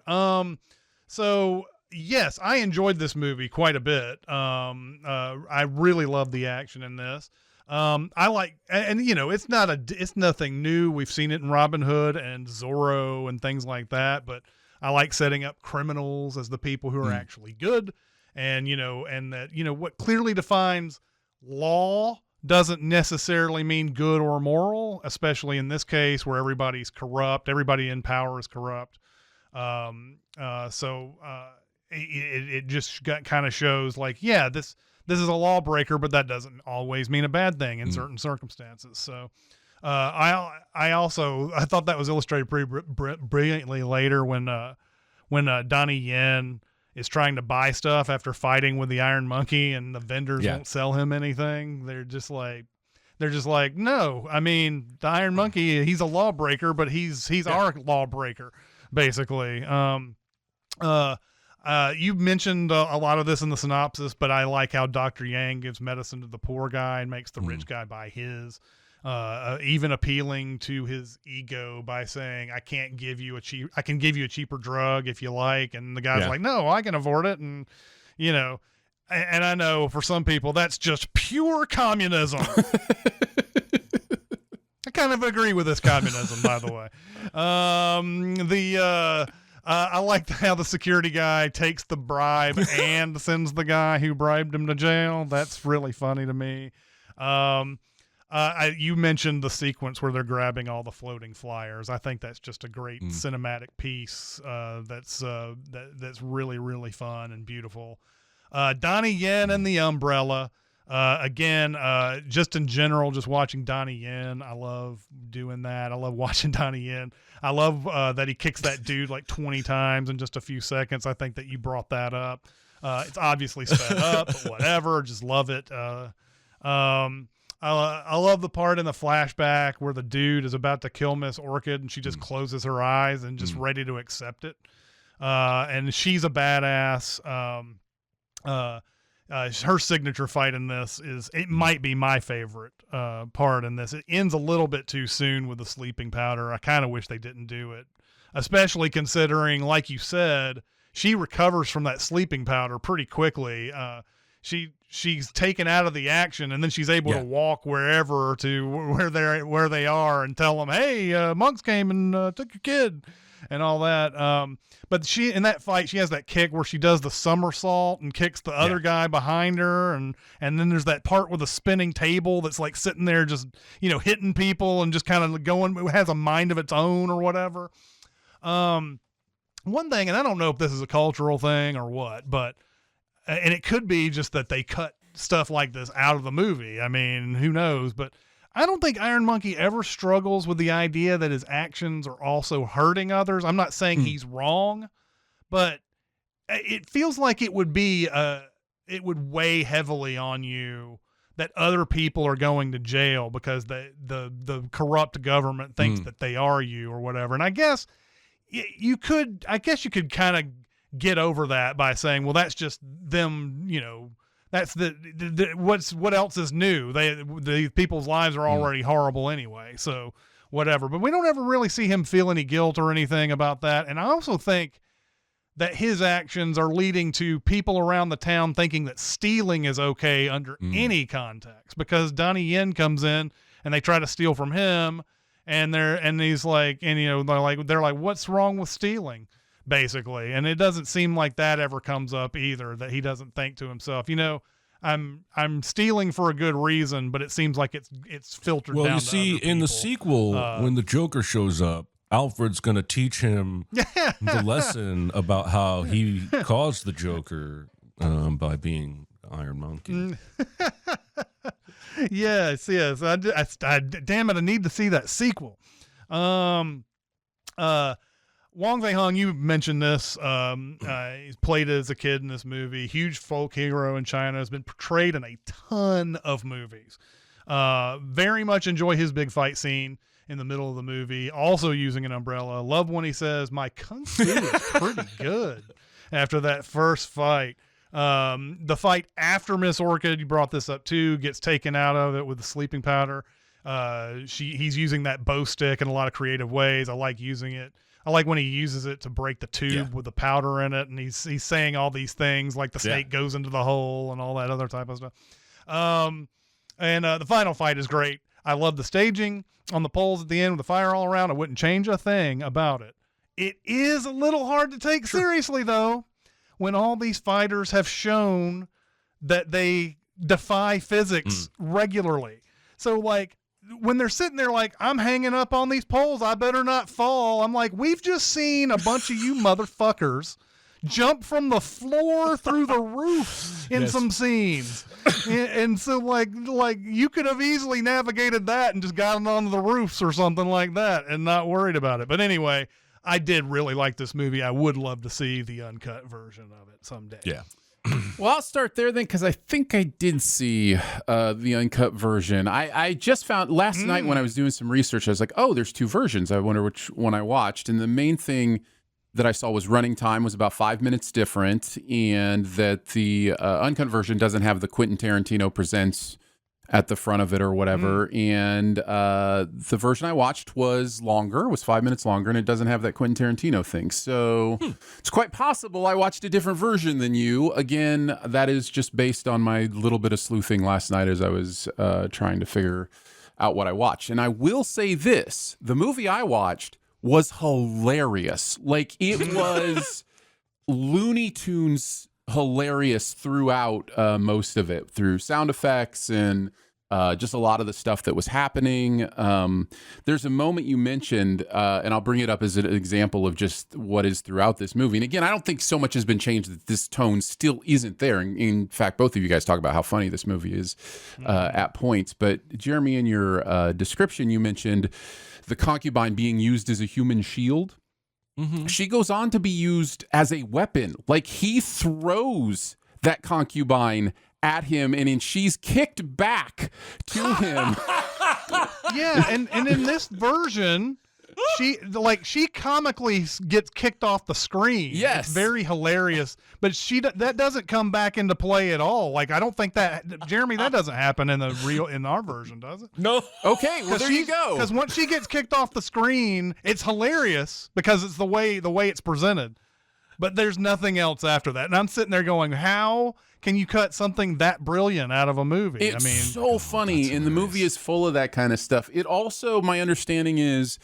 So yes, I enjoyed this movie quite a bit. I really love the action in this. I like, and it's nothing new. We've seen it in Robin Hood and Zorro and things like that, but I like setting up criminals as the people who are actually good. And, and that, what clearly defines law doesn't necessarily mean good or moral, especially in this case where everybody's corrupt. Everybody in power is corrupt. It just kind of shows like, yeah, this is a lawbreaker, but that doesn't always mean a bad thing in certain circumstances. So, I thought that was illustrated pretty brilliantly later when Donnie Yen is trying to buy stuff after fighting with the Iron Monkey and the vendors won't sell him anything. They're just like, no, I mean, the Iron Monkey, he's a lawbreaker, but he's our lawbreaker, basically. You mentioned a lot of this in the synopsis, but I like how Dr. Yang gives medicine to the poor guy and makes the rich guy buy his, even appealing to his ego by saying, I can give you a cheaper drug if you like. And the guy's like, no, I can afford it. And, and I know for some people that's just pure communism. I kind of agree with this communism, by the way. I like how the security guy takes the bribe and sends the guy who bribed him to jail. That's really funny to me. You mentioned the sequence where they're grabbing all the floating flyers. I think that's just a great cinematic piece. That's really, really fun and beautiful. Donnie Yen and the umbrella. Again, just in general, just watching Donnie Yen, I love doing that. I love watching Donnie Yen. I love that he kicks that dude like 20 times in just a few seconds. I think that you brought that up. It's obviously sped up, but whatever. Just love it. I love the part in the flashback where the dude is about to kill Miss Orchid and she just closes her eyes and just ready to accept it. And she's a badass. Her signature fight in this might be my favorite part in this. It ends a little bit too soon with the sleeping powder. I kind of wish they didn't do it, especially considering, like you said, she recovers from that sleeping powder pretty quickly. She's taken out of the action and then she's able to walk wherever to where they are and tell them, hey, monks came and took your kid and all that. But she, in that fight, she has that kick where she does the somersault and kicks the other guy behind her. And then there's that part with a spinning table that's like sitting there just, hitting people and just kind of going, has a mind of its own or whatever. One thing, and I don't know if this is a cultural thing or what, but, and it could be just that they cut stuff like this out of the movie. I mean, who knows? But I don't think Iron Monkey ever struggles with the idea that his actions are also hurting others. I'm not saying he's wrong, but it feels like it would weigh heavily on you that other people are going to jail because the corrupt government thinks that they are you or whatever. And I guess you could kind of get over that by saying, well, that's just them, that's what else is new? The people's lives are already horrible anyway. So whatever, but we don't ever really see him feel any guilt or anything about that. And I also think that his actions are leading to people around the town thinking that stealing is okay under any context, because Donnie Yen comes in and they try to steal from him, and he's like, and you know, they're like, what's wrong with stealing, basically. And it doesn't seem like that ever comes up either, that he doesn't think to himself, you know, I'm stealing for a good reason, but it seems like it's filtered down. Well, you to see, other in the people. sequel, when the Joker shows up, Alfred's going to teach him the lesson about how he caused the Joker by being Iron Monkey. yes. I damn it, I need to see that sequel. Wong Fei-hung, you mentioned this. He's played as a kid in this movie. Huge folk hero in China. Has been portrayed in a ton of movies. Very much enjoy his big fight scene in the middle of the movie. Also using an umbrella. Love when he says, "My kung fu is pretty good." After that first fight. The fight after Miss Orchid, you brought this up too, gets taken out of it with the sleeping powder. He's using that bow stick in a lot of creative ways. I like using it. I like when he uses it to break the tube with the powder in it, and he's saying all these things like the snake goes into the hole and all that other type of stuff. And the final fight is great. I love the staging on the poles at the end with the fire all around. I wouldn't change a thing about it. It is a little hard to take seriously, though, when all these fighters have shown that they defy physics regularly. So, like, when they're sitting there like, I'm hanging up on these poles, I better not fall. I'm like, we've just seen a bunch of you motherfuckers jump from the floor through the roof in some scenes. And so like you could have easily navigated that and just gotten onto the roofs or something like that and not worried about it. But anyway, I did really like this movie. I would love to see the uncut version of it someday. Yeah. Well, I'll start there then, because I think I did see the uncut version. I just found last night when I was doing some research, I was like, oh, there's two versions. I wonder which one I watched. And the main thing that I saw was running time was about 5 minutes different, and that the uncut version doesn't have the Quentin Tarantino presents at the front of it or whatever. And the version I watched was longer, was 5 minutes longer, and it doesn't have that Quentin Tarantino thing. So it's quite possible I watched a different version than you. Again, that is just based on my little bit of sleuthing last night as I was trying to figure out what I watched. And I will say this, the movie I watched was hilarious. Like, it was Looney Tunes hilarious throughout most of it, through sound effects and just a lot of the stuff that was happening. There's a moment you mentioned, and I'll bring it up as an example of just what is throughout this movie. And again, I don't think so much has been changed that this tone still isn't there. And in fact, both of you guys talk about how funny this movie is at points. But Jeremy, in your description, you mentioned the concubine being used as a human shield. She goes on to be used as a weapon. Like, he throws that concubine at him, and then she's kicked back to him. Yeah, and in this version, she comically gets kicked off the screen. Yes, it's very hilarious. But that doesn't come back into play at all. Like, I don't think that, Jeremy, that doesn't happen in our version, does it? No. Okay, well, there you go. Because once she gets kicked off the screen, it's hilarious because it's the way it's presented. But there's nothing else after that. And I'm sitting there going, how can you cut something that brilliant out of a movie? It's so funny, and the movie is full of that kind of stuff. It also, my understanding is,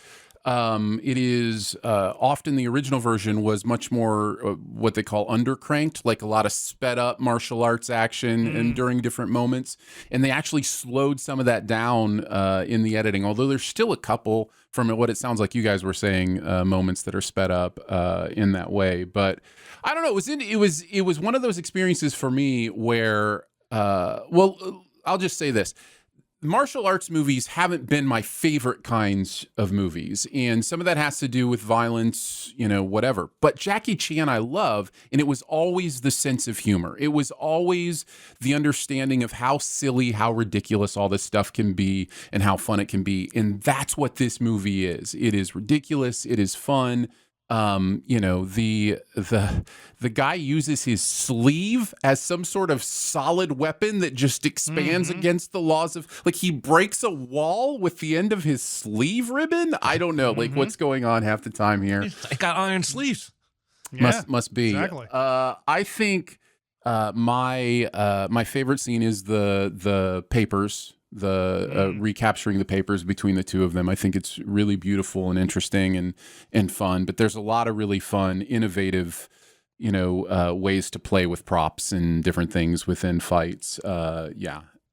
it is often the original version was much more what they call undercranked, like a lot of sped up martial arts action and during different moments. And they actually slowed some of that down in the editing, although there's still a couple, from what it sounds like you guys were saying, moments that are sped up in that way. But I don't know. It was one of those experiences for me where, well, I'll just say this. Martial arts movies haven't been my favorite kinds of movies, and some of that has to do with violence, whatever. But Jackie Chan I love, and it was always the sense of humor. It was always the understanding of how silly, how ridiculous all this stuff can be and how fun it can be. And that's what this movie is. It is ridiculous. It is fun. The guy uses his sleeve as some sort of solid weapon that just expands against the laws of, like, he breaks a wall with the end of his sleeve ribbon. I don't know, like, what's going on half the time here. I got iron sleeves. Must be. Exactly. I think my favorite scene is the papers, recapturing the papers between the two of them. I think it's really beautiful and interesting and fun. But there's a lot of really fun, innovative, ways to play with props and different things within fights.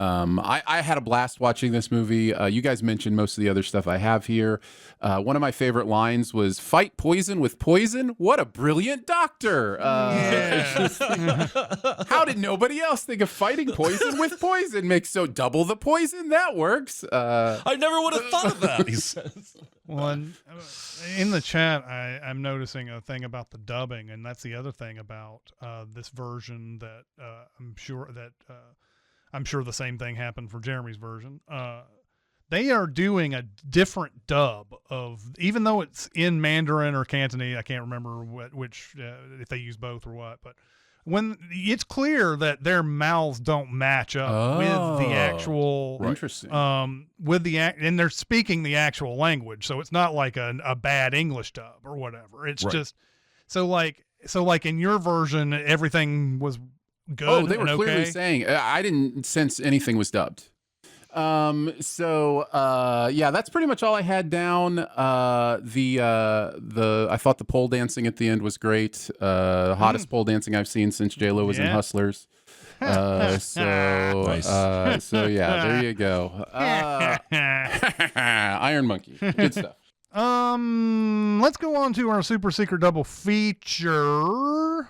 I had a blast watching this movie. You guys mentioned most of the other stuff I have here. One of my favorite lines was "Fight poison with poison." What a brilliant doctor! How did nobody else think of fighting poison with poison? Makes so double the poison. That works. I never would have thought of that. He says. Well, in the chat, I'm noticing a thing about the dubbing, and that's the other thing about this version that I'm sure the same thing happened for Jeremy's version. They are doing a different dub of, even though it's in Mandarin or Cantonese, I can't remember which if they use both or what, but when it's clear that their mouths don't match up with the actual, interesting, and they're speaking the actual language, so it's not like a bad English dub or whatever. It's just so like in your version, everything was good. Oh, they were and clearly okay? saying, I didn't sense anything was dubbed. That's pretty much all I had down. I thought the pole dancing at the end was great. Hottest pole dancing I've seen since J-Lo was in Hustlers. Nice. So yeah, there you go. Iron Monkey, good stuff. Let's go on to our super secret double feature.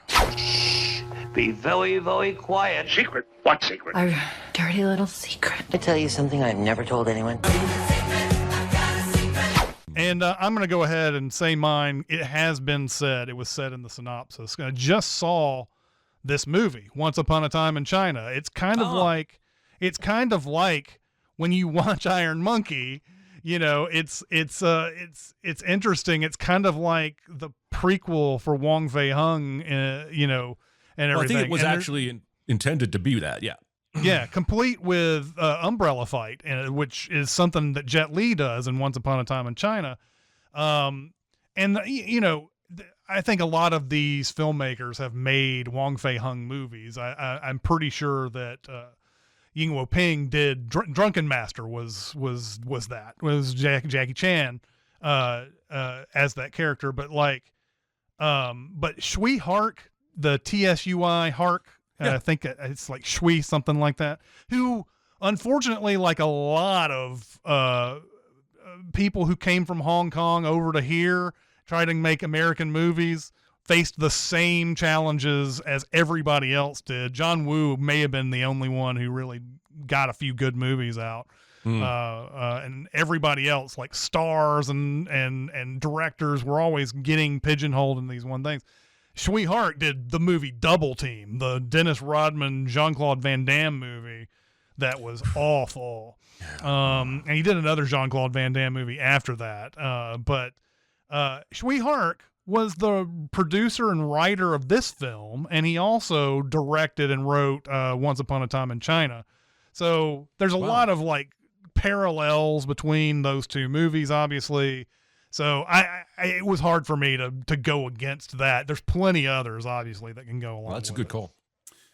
Be very, very quiet. Secret? What secret? Our dirty little secret. I tell you something I've never told anyone. And I'm going to go ahead and say mine. It has been said. It was said in the synopsis. I just saw this movie, Once Upon a Time in China. It's kind of like when you watch Iron Monkey. It's interesting. It's kind of like the prequel for Wong Fei-hung, and everything. I think it was actually intended to be that, yeah. Yeah, complete with umbrella fight, which is something that Jet Li does in Once Upon a Time in China. I think a lot of these filmmakers have made Wong Fei-hung movies. I'm pretty sure that Ying Wo-ping did Drunken Master was Jackie Chan as that character, but Shui Hark, the TSUI Hark, I think it's like Shui, something like that, who unfortunately, like a lot of people who came from Hong Kong over to here, tried to make American movies, faced the same challenges as everybody else did. John Woo may have been the only one who really got a few good movies out. And everybody else, like stars and directors, were always getting pigeonholed in these one things. Shui Hark did the movie Double Team, the Dennis Rodman, Jean-Claude Van Damme movie that was awful. And he did another Jean-Claude Van Damme movie after that. But Shui Hark was the producer and writer of this film, and he also directed and wrote Once Upon a Time in China. So there's a lot of like parallels between those two movies, obviously. So it was hard for me to go against that. There's plenty others, obviously, that can go along. Well, that's a good call.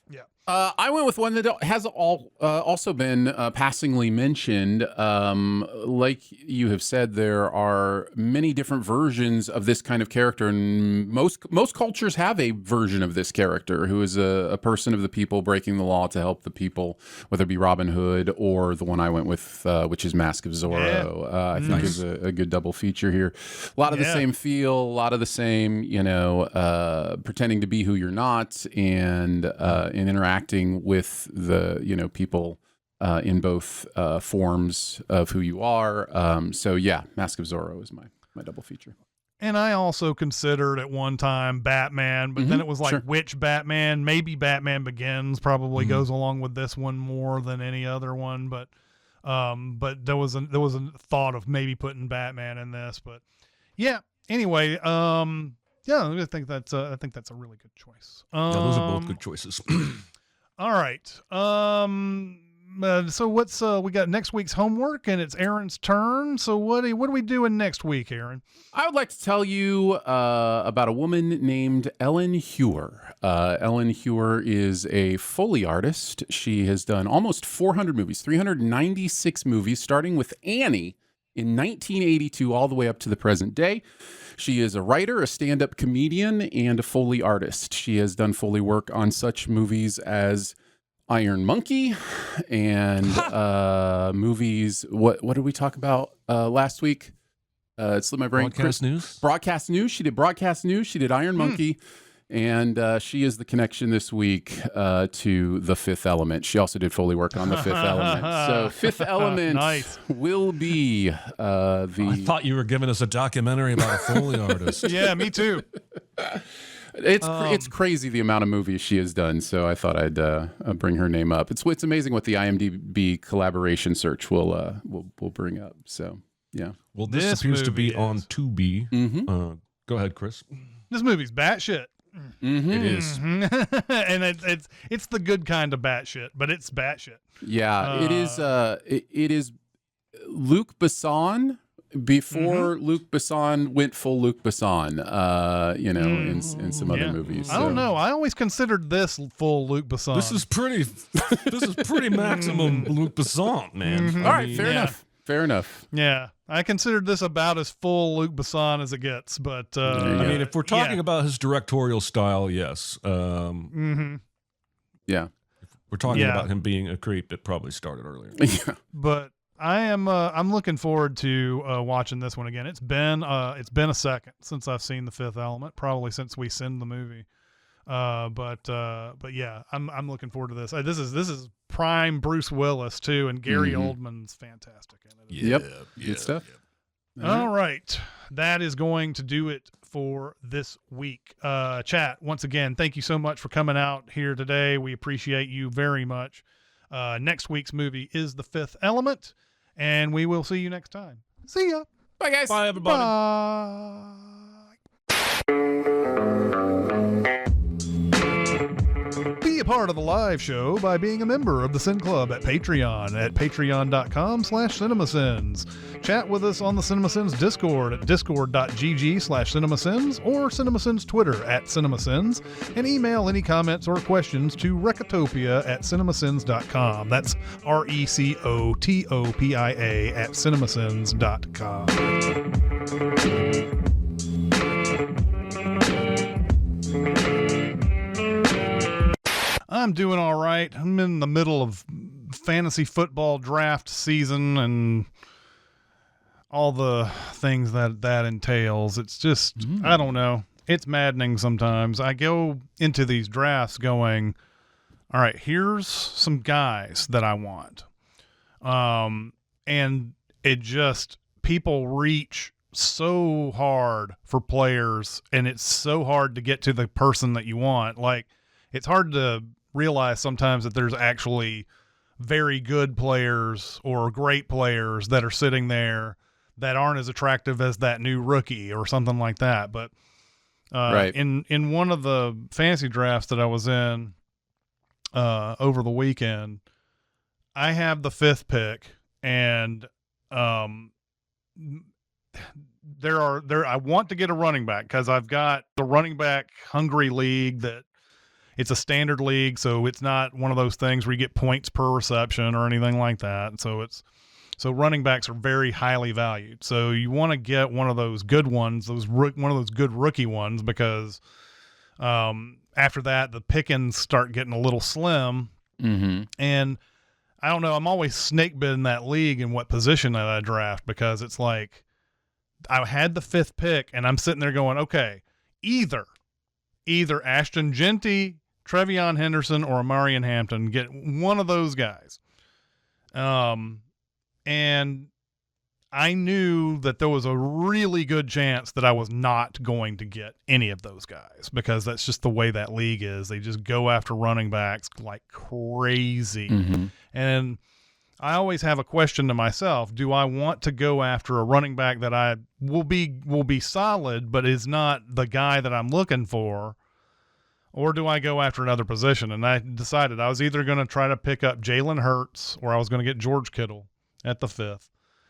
Yeah. I went with one that has also been passingly mentioned. Like you have said, there are many different versions of this kind of character, and most cultures have a version of this character who is a person of the people breaking the law to help the people, whether it be Robin Hood or the one I went with, which is Mask of Zorro. I think is a good double feature here. A lot of the same feel, a lot of the same, pretending to be who you're not, and interacting with the people in both forms of who you are. Mask of Zorro is my double feature. And I also considered at one time Batman, but then it was like which Batman? Maybe Batman Begins probably goes along with this one more than any other one, but there was a thought of maybe putting Batman in this, but yeah. Anyway, I think that's a really good choice. Those are both good choices. All right. So what's we got next week's homework, and it's Aaron's turn. So what are we doing next week, Aaron? I would like to tell you about a woman named Ellen Huer. Ellen Huer is a Foley artist. She has done almost 400 movies, 396 movies, starting with Annie in 1982 all the way up to the present day. She is a writer, a stand-up comedian, and a Foley artist. She has done Foley work on such movies as Iron Monkey and movies. What did we talk about last week? It slipped my brain. Broadcast News? Broadcast News. She did Broadcast News. She did Iron Monkey. And she is the connection this week to The Fifth Element. She also did Foley work on The Fifth Element. So Fifth Element Nice. will be I thought you were giving us a documentary about a Foley artist. Yeah, me too. It's crazy the amount of movies she has done. So I thought I'd bring her name up. It's amazing what the IMDb collaboration search will bring up. So yeah. Well, this This appears to be movie on is- Tubi. Go ahead, Chris. This movie's batshit. It is. And it's the good kind of batshit, but it's batshit. Yeah, it is. It is Luc Besson before Luc Besson went full Luc Besson. In some other movies. I don't know. I always considered this full Luc Besson. This is pretty maximum Luc Besson, man. All right, fair enough. Fair enough. Yeah, I considered this about as full Luc Besson as it gets. But I mean, if we're talking yeah. about his directorial style, yes. Yeah. We're talking Yeah. about him being a creep. It probably started earlier. Yeah. But I'm looking forward to watching this one again. It's been a second since I've seen The Fifth Element, probably since we seen the movie. But yeah, I'm looking forward to this. This is prime Bruce Willis too, and Gary Oldman's fantastic in it. Yep. Good stuff. All right. That is going to do it for this week. Chat, once again, thank you so much for coming out here today. We appreciate you very much. Next week's movie is The Fifth Element, and we will see you next time. See ya. Bye, guys. Bye, everybody. Bye. Be a part of the live show by being a member of the Sin Club at Patreon at patreon.com/cinemasins. Chat with us on the Cinemasins Discord at discord.gg/cinemasins or Cinemasins Twitter at Cinemasins, and email any comments or questions to Recotopia at cinemasins.com. That's RECOTOPIA at cinemasins.com. I'm doing all right. I'm in the middle of fantasy football draft season and all the things that entails. It's just, I don't know. It's maddening sometimes. I go into these drafts going, all right, here's some guys that I want. And it just, people reach so hard for players, and it's so hard to get to the person that you want. Like, it's hard to realize sometimes that there's actually very good players or great players that are sitting there that aren't as attractive as that new rookie or something like that. But Right. in one of the fantasy drafts that I was in over the weekend, I have the 5th pick, and I want to get a running back because I've got the running back hungry league that it's a standard league, so it's not one of those things where you get points per reception or anything like that. So running backs are very highly valued. So you want to get one of those good ones, one of those good rookie ones, because after that the pickings start getting a little slim. And I don't know, I'm always snake bitten that league in what position that I draft, because it's like I had the 5th pick and I'm sitting there going, okay, either Ashton Genty, Trevion Henderson, or Amarian Hampton, get one of those guys. And I knew that there was a really good chance that I was not going to get any of those guys, because that's just the way that league is. They just go after running backs like crazy. And I always have a question to myself: do I want to go after a running back that I will be solid, but is not the guy that I'm looking for? or do I go after another position? And I decided I was either going to try to pick up Jalen Hurts or I was going to get George Kittle at the 5th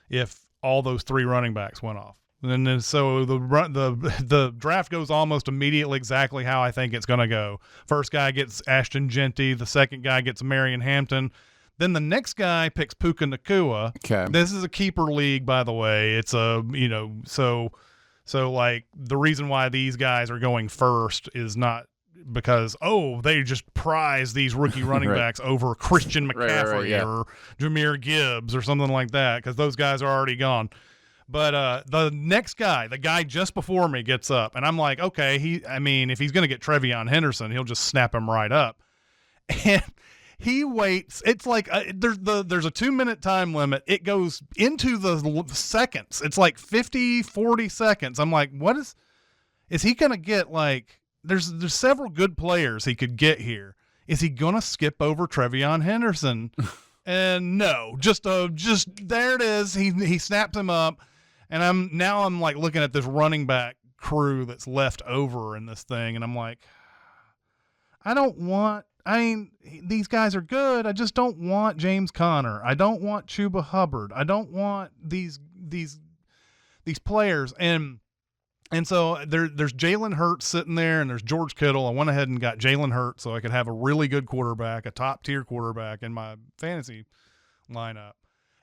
if all those 3 running backs went off. And then so the draft goes almost immediately exactly how I think it's going to go. First guy gets Ashton Genty. The second guy gets Marion Hampton. Then the next guy picks Puka Nacua. Okay. This is a keeper league, by the way. It's a, so like the reason why these guys are going first is not because, they just prize these rookie running backs over Christian McCaffrey or Jahmyr Gibbs or something like that, because those guys are already gone. But the next guy, the guy just before me, gets up, and I'm like, okay, if he's going to get Trevion Henderson, he'll just snap him right up. And he waits. It's like there's a 2-minute time limit. It goes into the seconds. It's like 50, 40 seconds. I'm like, what is he going to get? Like, there's several good players he could get here. Is he going to skip over Trevion Henderson? And no, just there it is. He snaps him up. And I'm like looking at this running back crew that's left over in this thing, and I'm like, these guys are good. I just don't want James Conner. I don't want Chuba Hubbard. I don't want these players. And so there's Jalen Hurts sitting there, and there's George Kittle. I went ahead and got Jalen Hurts so I could have a really good quarterback, a top tier quarterback in my fantasy lineup.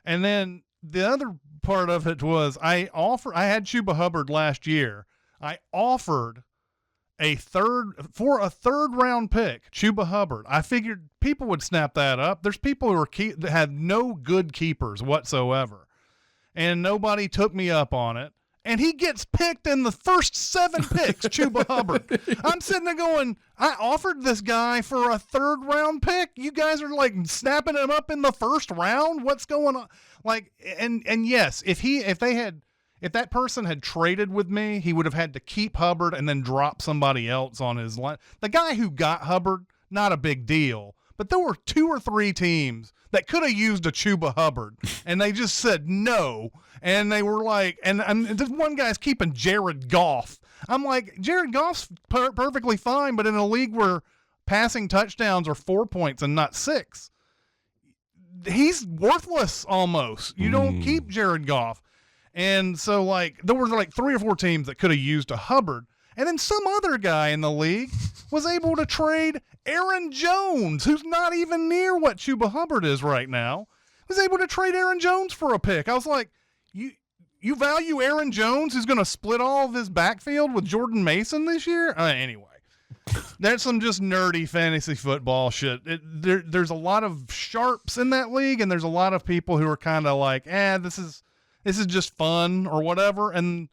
And then the other part of it was I had Chuba Hubbard last year. I offered a third round pick, Chuba Hubbard. I figured people would snap that up. There's people who that have no good keepers whatsoever, and nobody took me up on it. And he gets picked in the first 7 picks, Chuba Hubbard. I'm sitting there going, I offered this guy for a 3rd round pick. You guys are like snapping him up in the 1st round. What's going on? Like, and yes, if that person had traded with me, he would have had to keep Hubbard and then drop somebody else on his line. The guy who got Hubbard, not a big deal. But there were 2 or 3 teams that could have used a Chuba Hubbard, and they just said no. And they were like, and this one guy's keeping Jared Goff. I'm like, Jared Goff's perfectly fine, but in a league where passing touchdowns are 4 points and not 6, he's worthless almost. You don't keep Jared Goff. And so, like, there were like 3 or 4 teams that could have used a Hubbard. And then some other guy in the league was able to trade Aaron Jones, who's not even near what Chuba Hubbard is right now, was able to trade Aaron Jones for a pick. I was like, you value Aaron Jones, who's going to split all of his backfield with Jordan Mason this year? Anyway, that's some just nerdy fantasy football shit. There's a lot of sharps in that league, and there's a lot of people who are kind of like, this is just fun or whatever. And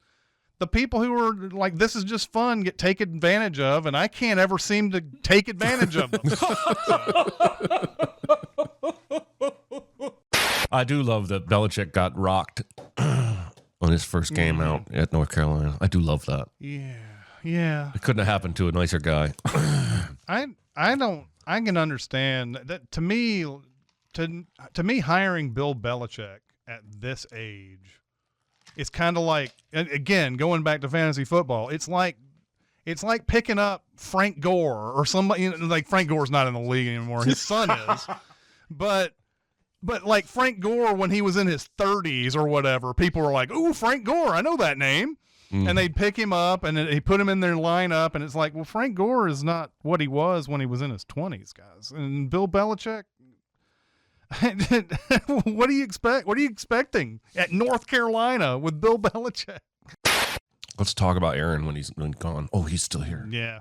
the people who are like, this is just fun, get taken advantage of, and I can't ever seem to take advantage of them. I do love that Belichick got rocked on his first game out at North Carolina. I do love that. Yeah. It couldn't have happened to a nicer guy. I can understand that. To me, hiring Bill Belichick at this age, it's kind of like, again, going back to fantasy football, it's like picking up Frank Gore or somebody. Like, Frank Gore's not in the league anymore. His son is, but like Frank Gore, when he was in his 30s or whatever, people were like, "Ooh, Frank Gore, I know that name," and they'd pick him up and they put him in their lineup, and it's like, well, Frank Gore is not what he was when he was in his 20s, guys. And Bill Belichick. What do you expect? What are you expecting at North Carolina with Bill Belichick? Let's talk about Aaron when he's gone. Oh, he's still here. Yeah.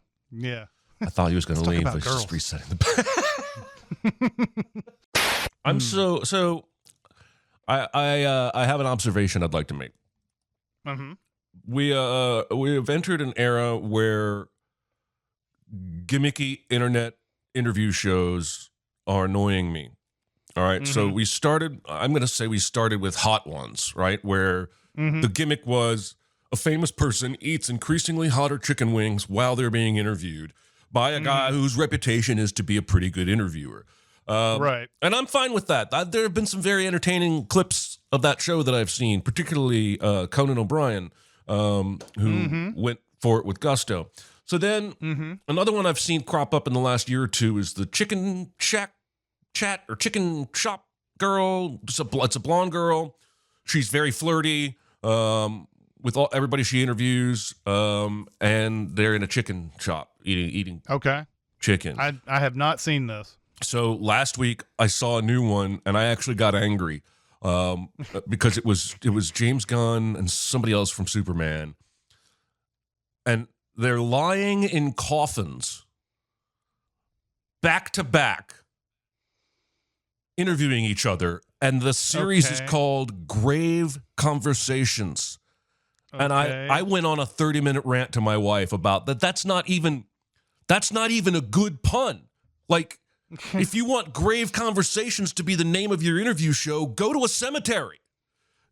I thought he was going to leave, but he's just resetting the. I'm so. I have an observation I'd like to make. Mm-hmm. We have entered an era where gimmicky internet interview shows are annoying me. All right. So I'm going to say we started with Hot Ones, right? Where the gimmick was a famous person eats increasingly hotter chicken wings while they're being interviewed by a guy whose reputation is to be a pretty good interviewer. Right. And I'm fine with that. There have been some very entertaining clips of that show that I've seen, particularly Conan O'Brien, who went for it with gusto. So then another one I've seen crop up in the last year or two is the chicken shack chat or chicken shop girl. It's a blonde girl. She's very flirty with everybody she interviews, and they're in a chicken shop eating Okay. chicken. I have not seen this. So last week I saw a new one, and I actually got angry because it was James Gunn and somebody else from Superman, and they're lying in coffins, back to back, interviewing each other, and the series is called Grave Conversations. Okay. And I went on a 30-minute rant to my wife about that. That's not even a good pun. Like, if you want Grave Conversations to be the name of your interview show, go to a cemetery.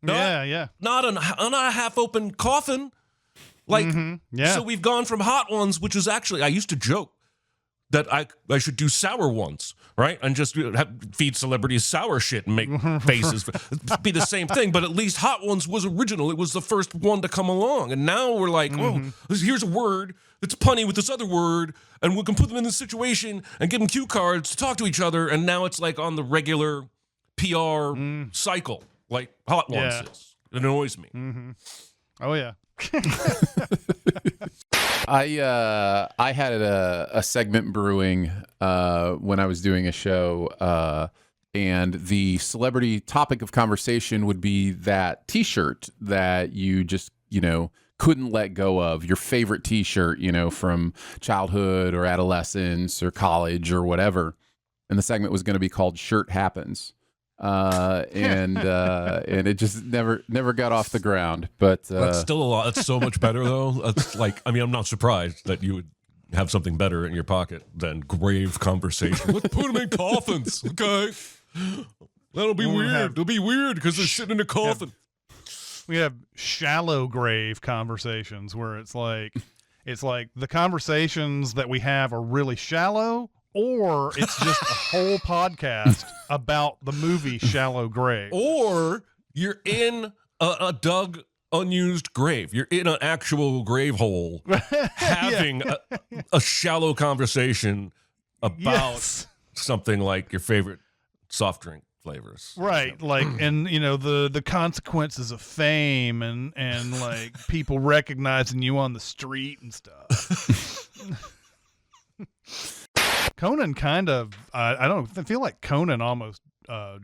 Yeah. Not on a half-open coffin. Like, so we've gone from hot ones, which is actually, I used to joke that I should do sour ones, right? And just feed celebrities sour shit and make faces. It'd be the same thing, but at least hot ones was original. It was the first one to come along. And now we're like, oh, here's a word that's punny with this other word, and we can put them in this situation and give them cue cards to talk to each other. And now it's like on the regular PR cycle, like hot ones is. It annoys me. Oh, yeah. I had a segment brewing when I was doing a show, and the celebrity topic of conversation would be that T-shirt that you just couldn't let go of, your favorite T-shirt, from childhood or adolescence or college or whatever. And the segment was going to be called "Shirt Happens." And it just never got off the ground. But that's still a lot. That's so much better, though. That's like, I mean, I'm not surprised that you would have something better in your pocket than Grave Conversation. Let's put them in coffins, okay? That'll be weird. It'll be weird because they're sitting in a coffin. We have shallow grave conversations where it's like the conversations that we have are really shallow, or it's just a whole podcast about the movie Shallow Grave. Or you're in a dug, unused grave. You're in an actual grave hole having a shallow conversation about something like your favorite soft drink flavors. Right. Like, and the consequences of fame and like people recognizing you on the street and stuff. Conan kind of, I feel like Conan almost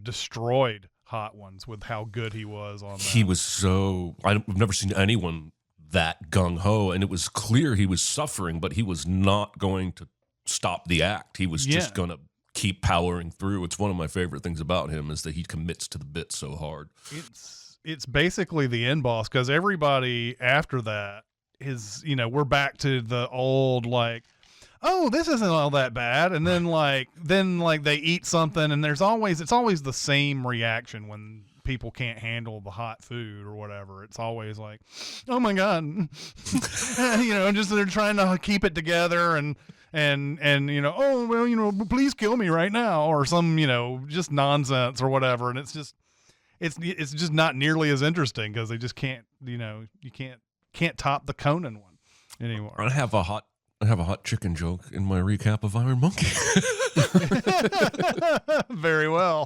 destroyed Hot Ones with how good he was on that. He was so, I've never seen anyone that gung-ho, and it was clear he was suffering, but he was not going to stop the act. He was just going to keep powering through. It's one of my favorite things about him is that he commits to the bit so hard. It's basically the end boss, because everybody after that is, we're back to the old, like, oh, this isn't all that bad. And then they eat something, and it's always the same reaction when people can't handle the hot food or whatever. It's always like, oh my God, just they're trying to keep it together and oh, well, please kill me right now, or some, just nonsense or whatever. And it's just not nearly as interesting because they just can't, you can't top the Conan one anymore. I have a hot chicken joke in my recap of Iron Monkey. Very well.